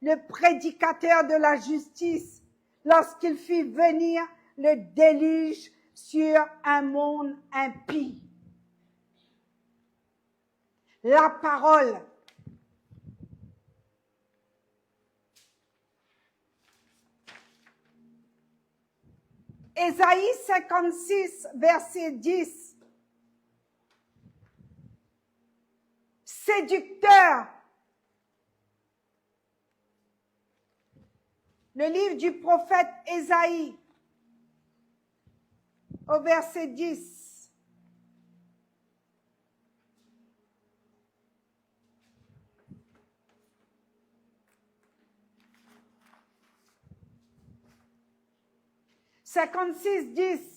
le prédicateur de la justice, lorsqu'il fit venir le déluge sur un monde impie. La parole. Ésaïe 56, verset 10. Séducteur. Le livre du prophète Ésaïe, au verset 10. « 56, 10.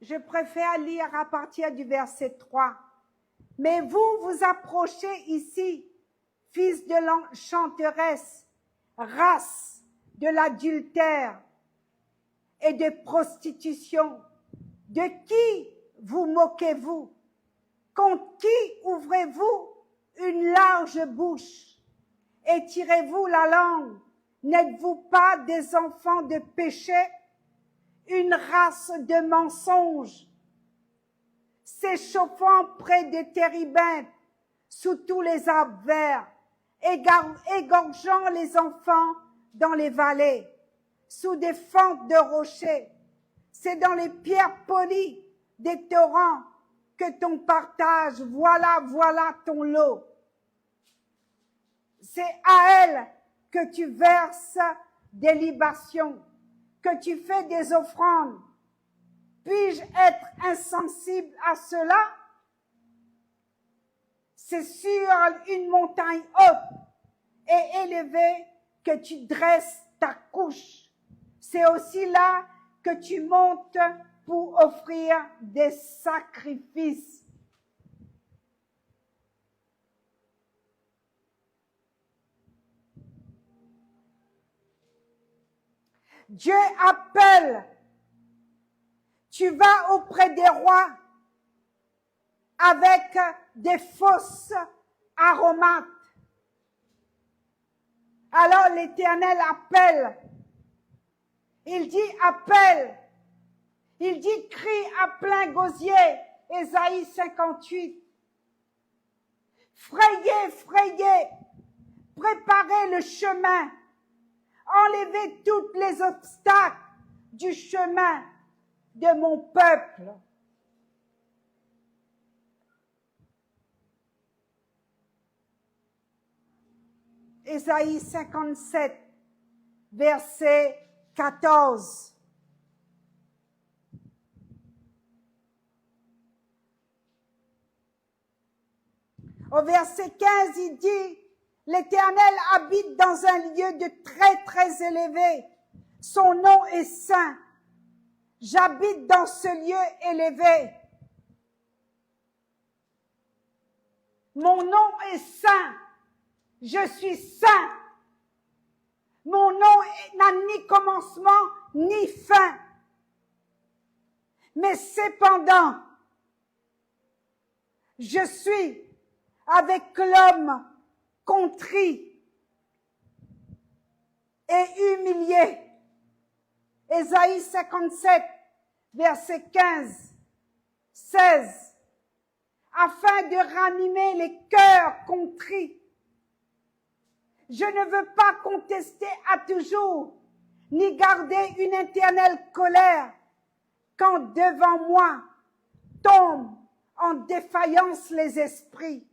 Je préfère lire à partir du verset 3. Mais vous vous approchez ici, fils de l'enchanteresse, race de l'adultère et de prostitution. De qui vous moquez-vous? Contre qui ouvrez-vous une large bouche? Étirez-vous la langue? N'êtes-vous pas des enfants de péché? Une race de mensonges, s'échauffant près des térébinthes, sous tous les arbres verts, égorgeant les enfants dans les vallées, sous des fentes de rochers. C'est dans les pierres polies des torrents que ton partage, voilà, voilà ton lot. C'est à elle que tu verses des libations, que tu fais des offrandes. Puis-je être insensible à cela? C'est sur une montagne haute et élevée que tu dresses ta couche. C'est aussi là que tu montes pour offrir des sacrifices. Dieu appelle. Tu vas auprès des rois avec des fausses aromates. Alors l'Éternel appelle. Il dit appelle. Il dit crie à plein gosier. Ésaïe 58. Frayez, frayez. Préparez le chemin. Enlevez tous les obstacles du chemin de mon peuple. Ésaïe 57, verset 14. Au verset 15, il dit, l'Éternel habite dans un lieu de très, très élevé. Son nom est saint. J'habite dans ce lieu élevé. Mon nom est saint. Je suis saint. Mon nom n'a ni commencement ni fin. Mais cependant, je suis avec l'homme contrit et humilié. Ésaïe 57, verset 15, 16. Afin de ranimer les cœurs contrits. Je ne veux pas contester à toujours, ni garder une éternelle colère quand devant moi tombent en défaillance les esprits.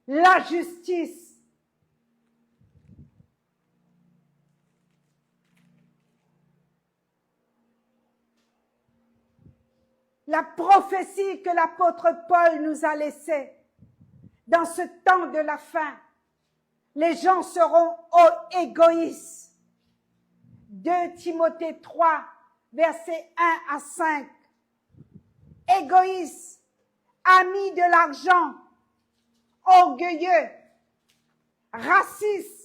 La justice. La prophétie que l'apôtre Paul nous a laissée. Dans ce temps de la fin, les gens seront égoïstes. 2 Timothée 3, versets 1 à 5. Égoïstes, amis de l'argent, orgueilleux, racistes,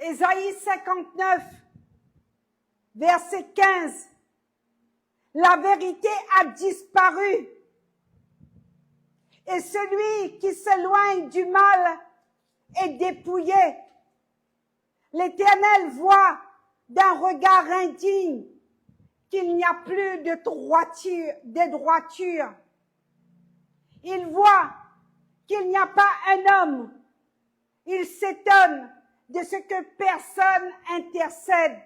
Ésaïe 59, verset 15. La vérité a disparu et celui qui s'éloigne du mal est dépouillé. L'Éternel voit d'un regard indigne qu'il n'y a plus de droiture. Il voit qu'il n'y a pas un homme. Il s'étonne de ce que personne intercède.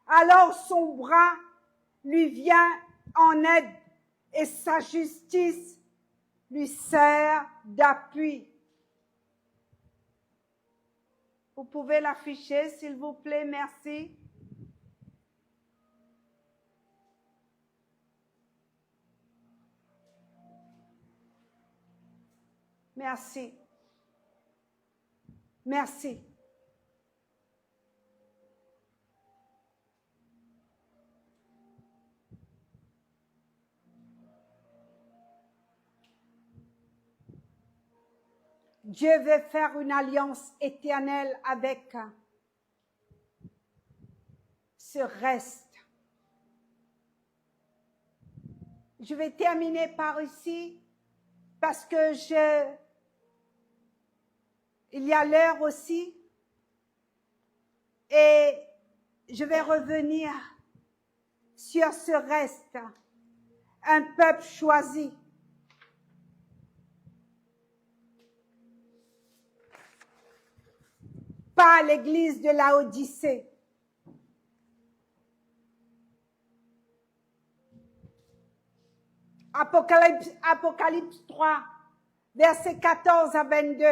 Alors son bras lui vient en aide et sa justice lui sert d'appui. Vous pouvez l'afficher, s'il vous plaît, merci. Merci. Merci. Dieu veut faire une alliance éternelle avec ce reste. Je vais terminer par ici parce que il y a l'heure aussi et je vais revenir sur ce reste, un peuple choisi. Pas l'église de Laodicée. Apocalypse 3, versets 14 à 22.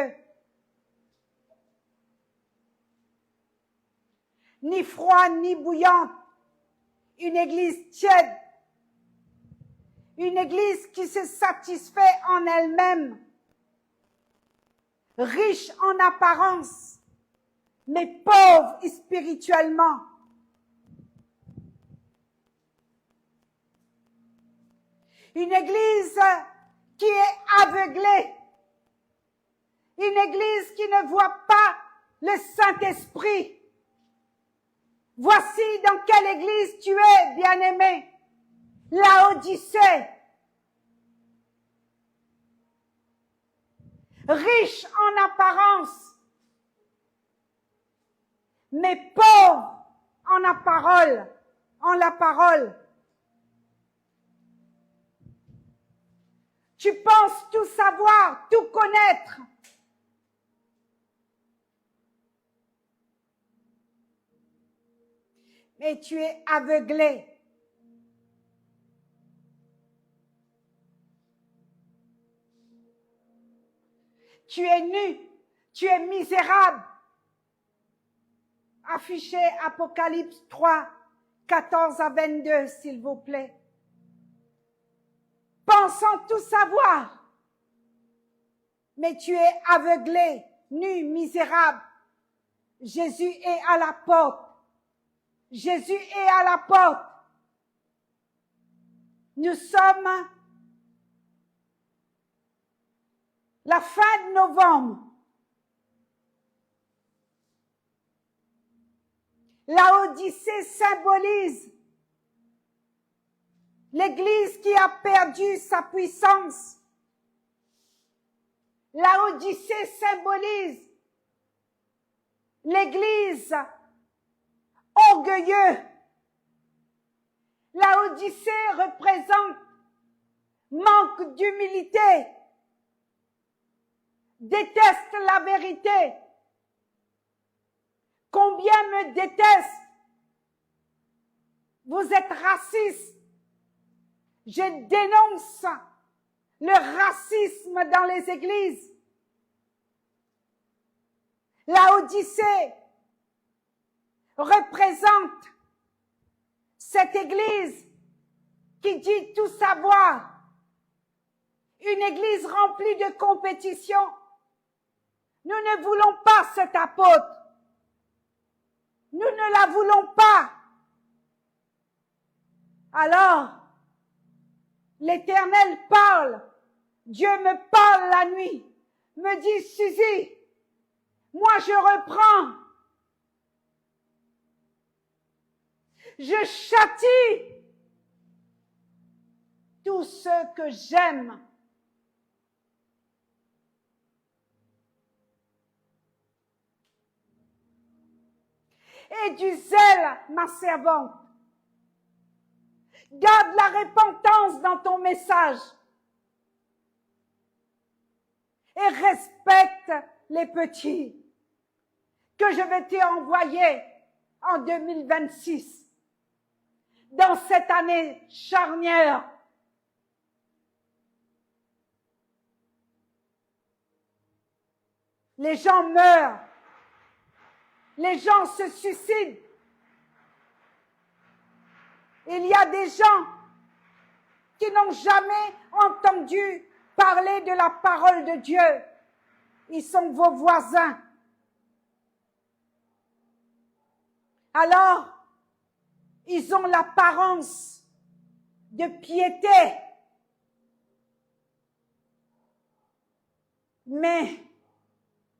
Ni froide ni bouillante, une église tiède, une église qui se satisfait en elle-même, riche en apparence, mais pauvre spirituellement. Une église qui est aveuglée. Une église qui ne voit pas le Saint-Esprit. Voici dans quelle église tu es, bien-aimé. Laodicée. Riche en apparence, mais pauvre en la parole. Tu penses tout savoir, tout connaître. Mais tu es aveuglé. Tu es nu, tu es misérable. Affichez Apocalypse 3, 14 à 22, s'il vous plaît. Pensant tout savoir, mais tu es aveuglé, nu, misérable. Jésus est à la porte. Jésus est à la porte. Nous sommes la fin de novembre. La Odyssée symbolise l'Église qui a perdu sa puissance. La Odyssée symbolise l'Église orgueilleuse. La Odyssée représente manque d'humilité, déteste la vérité. Combien me détestent? Vous êtes raciste. Je dénonce le racisme dans les églises. La Odyssée représente cette église qui dit tout savoir. Une église remplie de compétition. Nous ne voulons pas cet apôtre. Nous ne la voulons pas. Alors, l'Éternel parle. Dieu me parle la nuit. Me dit, Suzy, moi je reprends. Je châtie tous ceux que j'aime. Et du zèle, ma servante. Garde la repentance dans ton message. Et respecte les petits que je vais te envoyer en 2026. Dans cette année charnière. Les gens meurent. Les gens se suicident. Il y a des gens qui n'ont jamais entendu parler de la parole de Dieu. Ils sont vos voisins. Alors, ils ont l'apparence de piété. Mais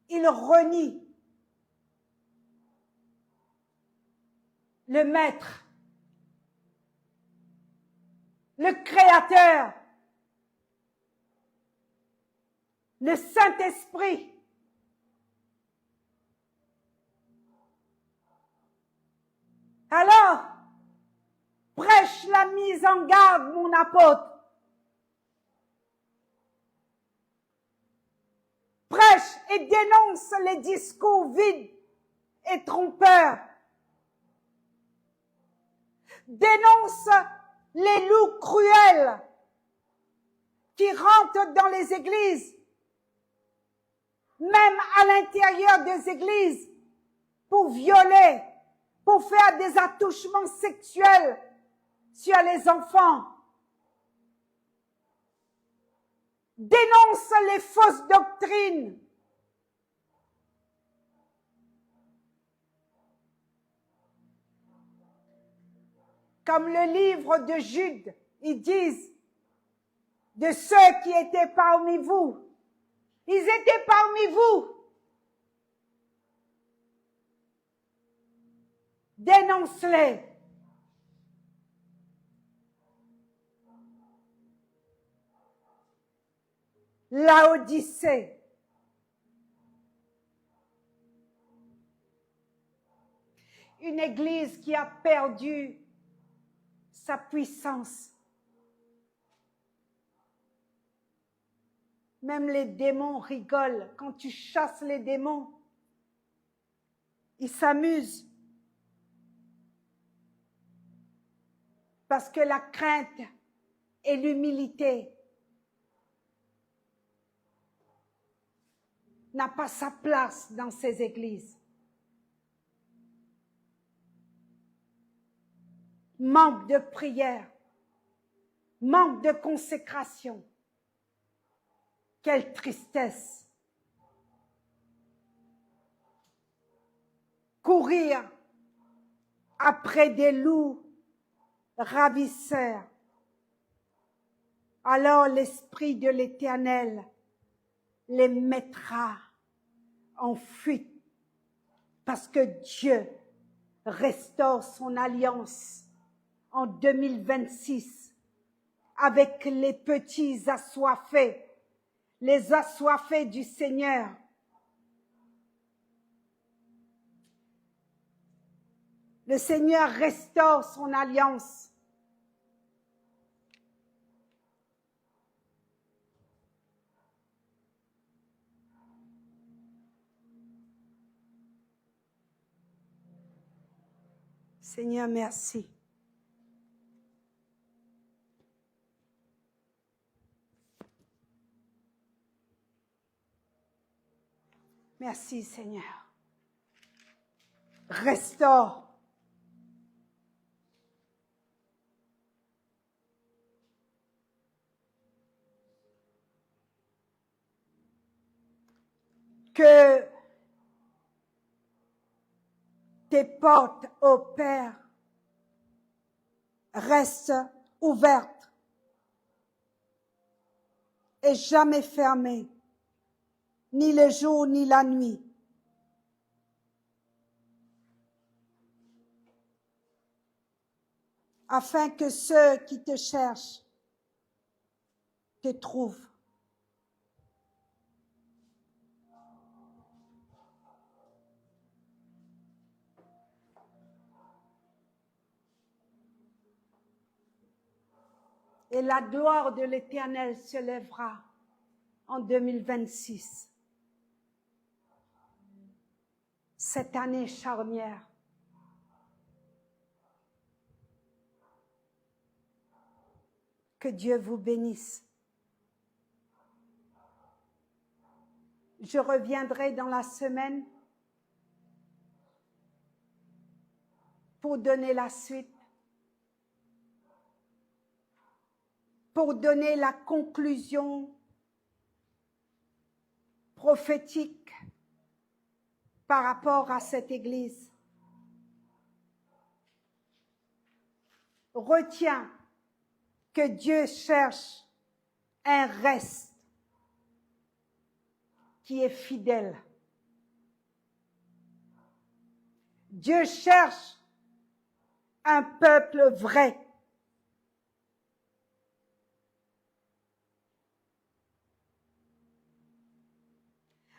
ils renient le Maître, le Créateur, le Saint-Esprit. Alors, prêche la mise en garde, mon apôtre. Prêche et dénonce les discours vides et trompeurs. Dénonce les loups cruels qui rentrent dans les églises, même à l'intérieur des églises, pour violer, pour faire des attouchements sexuels sur les enfants. Dénonce les fausses doctrines. Comme le livre de Jude, ils disent de ceux qui étaient parmi vous. Ils étaient parmi vous. Dénonce-les. La Odyssée. Une église qui a perdu sa puissance. Même les démons rigolent. Quand tu chasses les démons, ils s'amusent. Parce que la crainte et l'humilité n'a pas sa place dans ces églises. Manque de prière, manque de consécration. Quelle tristesse! courir après des loups ravisseurs, alors l'Esprit de l'Éternel les mettra en fuite, parce que Dieu restaure son alliance en 2026 avec les petits assoiffés, les assoiffés du Seigneur. Le Seigneur restaure son alliance. Seigneur, merci. Merci, Seigneur. Restaure. Que tes portes, ô Père, restent ouvertes et jamais fermées, ni le jour ni la nuit. Afin que ceux qui te cherchent te trouvent. Et la gloire de l'Éternel se lèvera en 2026. Cette année charnière. Que Dieu vous bénisse. Je reviendrai dans la semaine pour donner la suite, pour donner la conclusion prophétique par rapport à cette Église. Retiens que Dieu cherche un reste qui est fidèle. Dieu cherche un peuple vrai.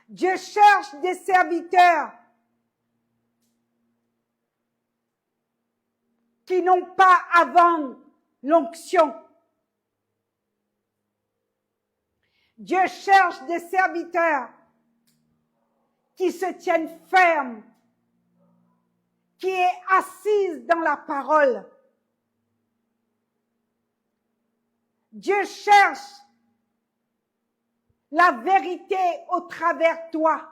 Dieu cherche des serviteurs qui n'ont pas à vendre l'onction. Dieu cherche des serviteurs qui se tiennent fermes, qui est assise dans la parole. Dieu cherche la vérité au travers toi.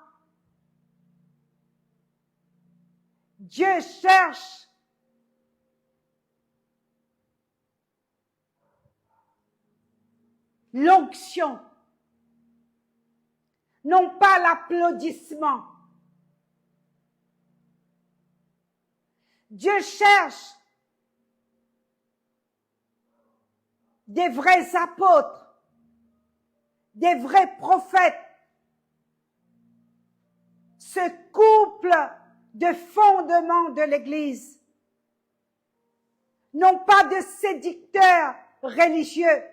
Dieu cherche l'onction, non pas l'applaudissement. Dieu cherche des vrais apôtres, des vrais prophètes, ce couple de fondement de l'Église, non pas de séducteurs religieux,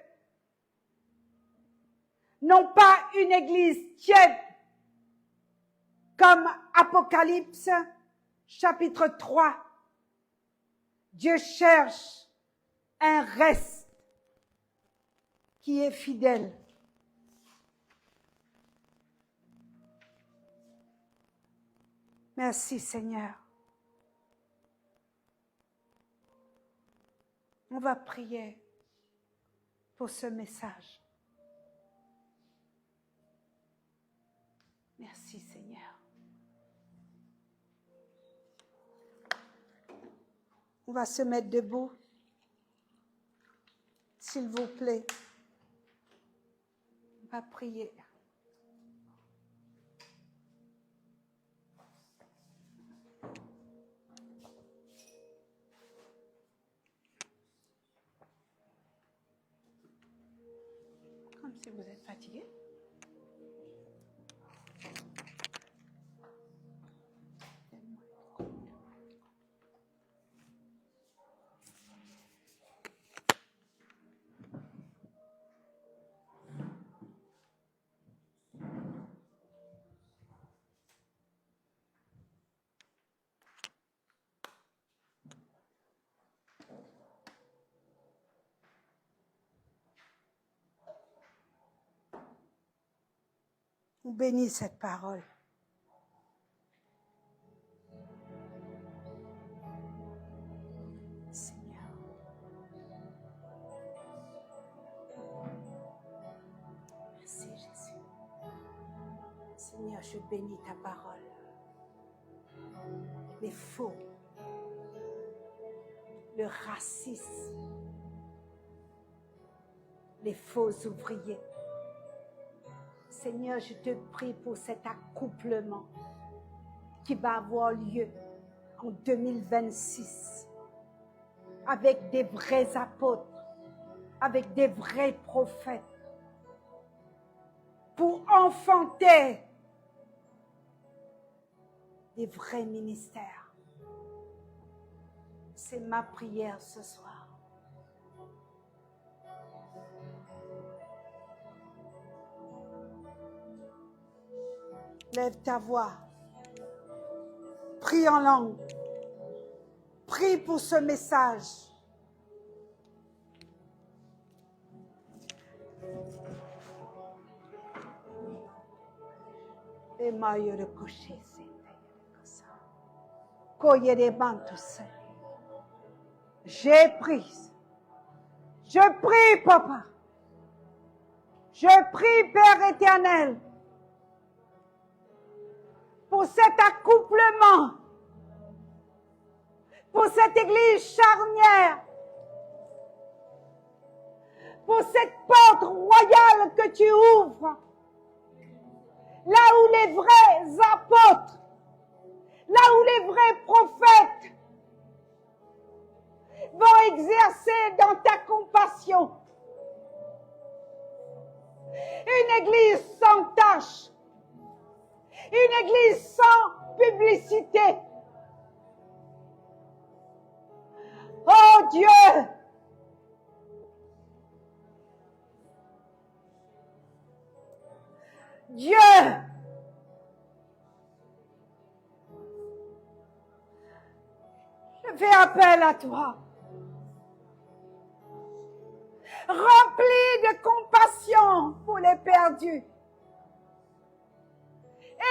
non pas une Église tiède, comme Apocalypse chapitre 3. Dieu cherche un reste qui est fidèle. Merci Seigneur. On va prier pour ce message. Merci Seigneur. On va se mettre debout, s'il vous plaît. On va prier. Vous êtes fatigué? On bénit cette parole. Seigneur. Merci Jésus. Seigneur, je bénis ta parole. Les faux, le racisme, les faux ouvriers. Seigneur, je te prie pour cet accouplement qui va avoir lieu en 2026 avec des vrais apôtres, avec des vrais prophètes pour enfanter des vrais ministères. C'est ma prière ce soir. Lève ta voix. Prie en langue. Prie pour ce message. Et maillot de cocher, c'est ça. Coyer des bantos. J'ai pris. Je prie, Papa. Je prie, Père éternel, pour cet accouplement, pour cette église charnière, pour cette porte royale que tu ouvres, là où les vrais apôtres, là où les vrais prophètes vont exercer dans ta compassion. Une église sans tache, une église sans publicité. Oh Dieu! Dieu! Je fais appel à toi. Remplis de compassion pour les perdus.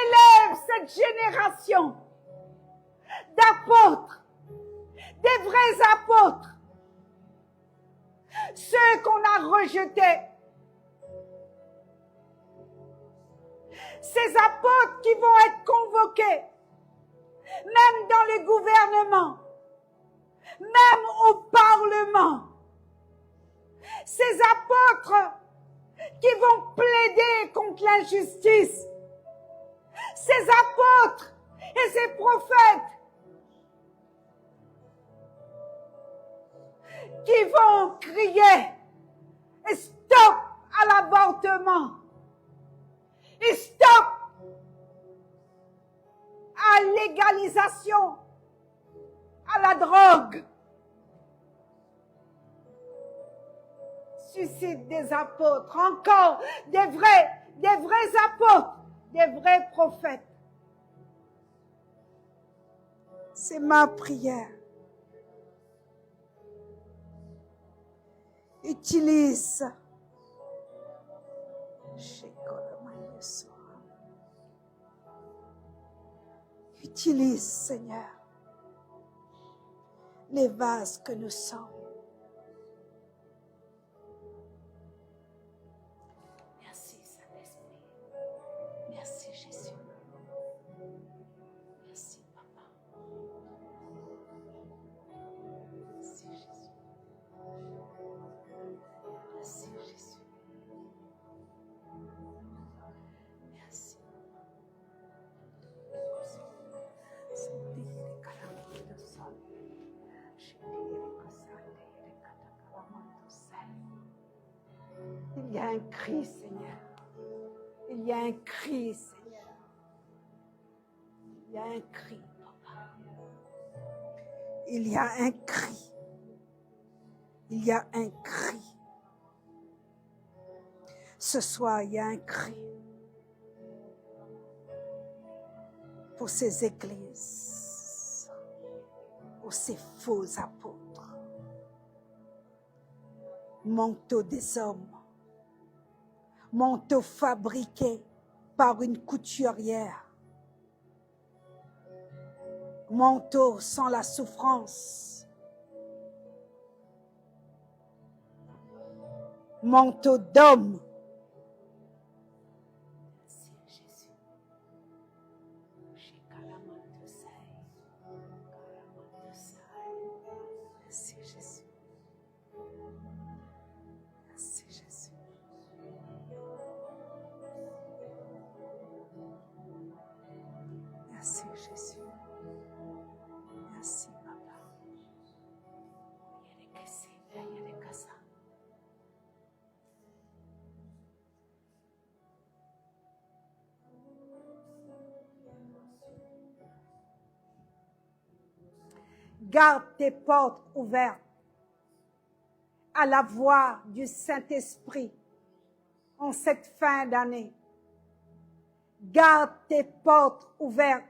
Élève cette génération d'apôtres, des vrais apôtres, ceux qu'on a rejetés. Ces apôtres qui vont être convoqués, même dans le gouvernement, même au Parlement. Ces apôtres qui vont plaider contre l'injustice. Ces apôtres et ces prophètes qui vont crier et stop à l'avortement et stop à l'égalisation, à la drogue. Suscite des apôtres, encore des vrais apôtres, des vrais prophètes. C'est ma prière. Utilise. Utilise, Seigneur, les vases que nous sommes. Merci, Saint-Esprit. Merci, Jésus. Merci, Papa. Merci, Jésus. Merci, Jésus. Merci. un cri, Seigneur. Il y a un cri, Seigneur. Il y a un cri, Papa. Il y a un cri. Il y a un cri. Ce soir, il y a un cri pour ces églises, pour ces faux apôtres, manteaux des hommes, manteaux fabriqués par une couturière, manteaux sans la souffrance, manteaux d'hommes. Merci Jésus. Merci Papa. Garde tes portes ouvertes à la voix du Saint-Esprit en cette fin d'année. Garde tes portes ouvertes.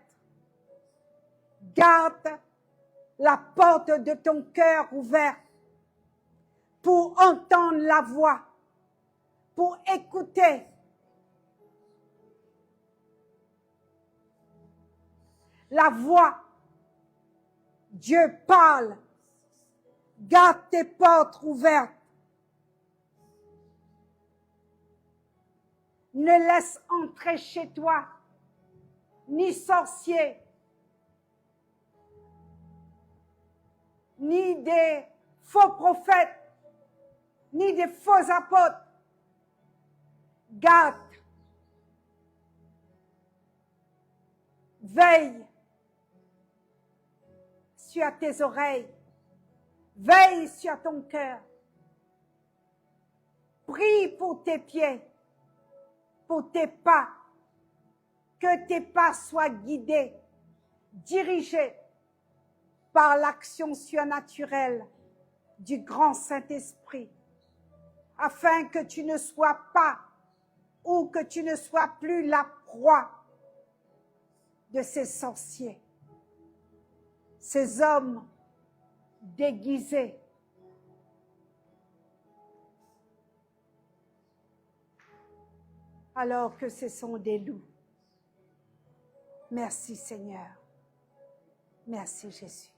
Garde la porte de ton cœur ouverte pour entendre la voix, pour écouter. La voix. Dieu parle. Garde tes portes ouvertes. Ne laisse entrer chez toi ni sorcier, ni des faux prophètes, ni des faux apôtres. Garde. Veille sur tes oreilles. Veille sur ton cœur. Prie pour tes pieds, pour tes pas. Que tes pas soient guidés, dirigés par l'action surnaturelle du grand Saint-Esprit, afin que tu ne sois pas ou que tu ne sois plus la proie de ces sorciers, ces hommes déguisés. Alors que ce sont des loups. Merci Seigneur. Merci Jésus.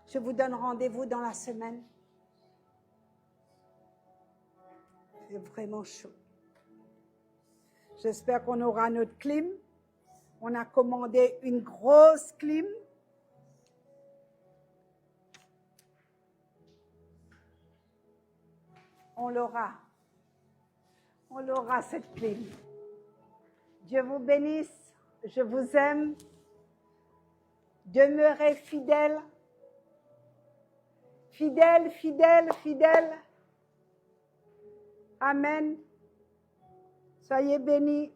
Je vous donne rendez-vous dans la semaine. C'est vraiment chaud. J'espère qu'on aura notre clim. On a commandé une grosse clim. On l'aura. On l'aura cette clim. Dieu vous bénisse. Je vous aime. Demeurez fidèles. Fidèles, fidèles, fidèles. Amen. Soyez bénis.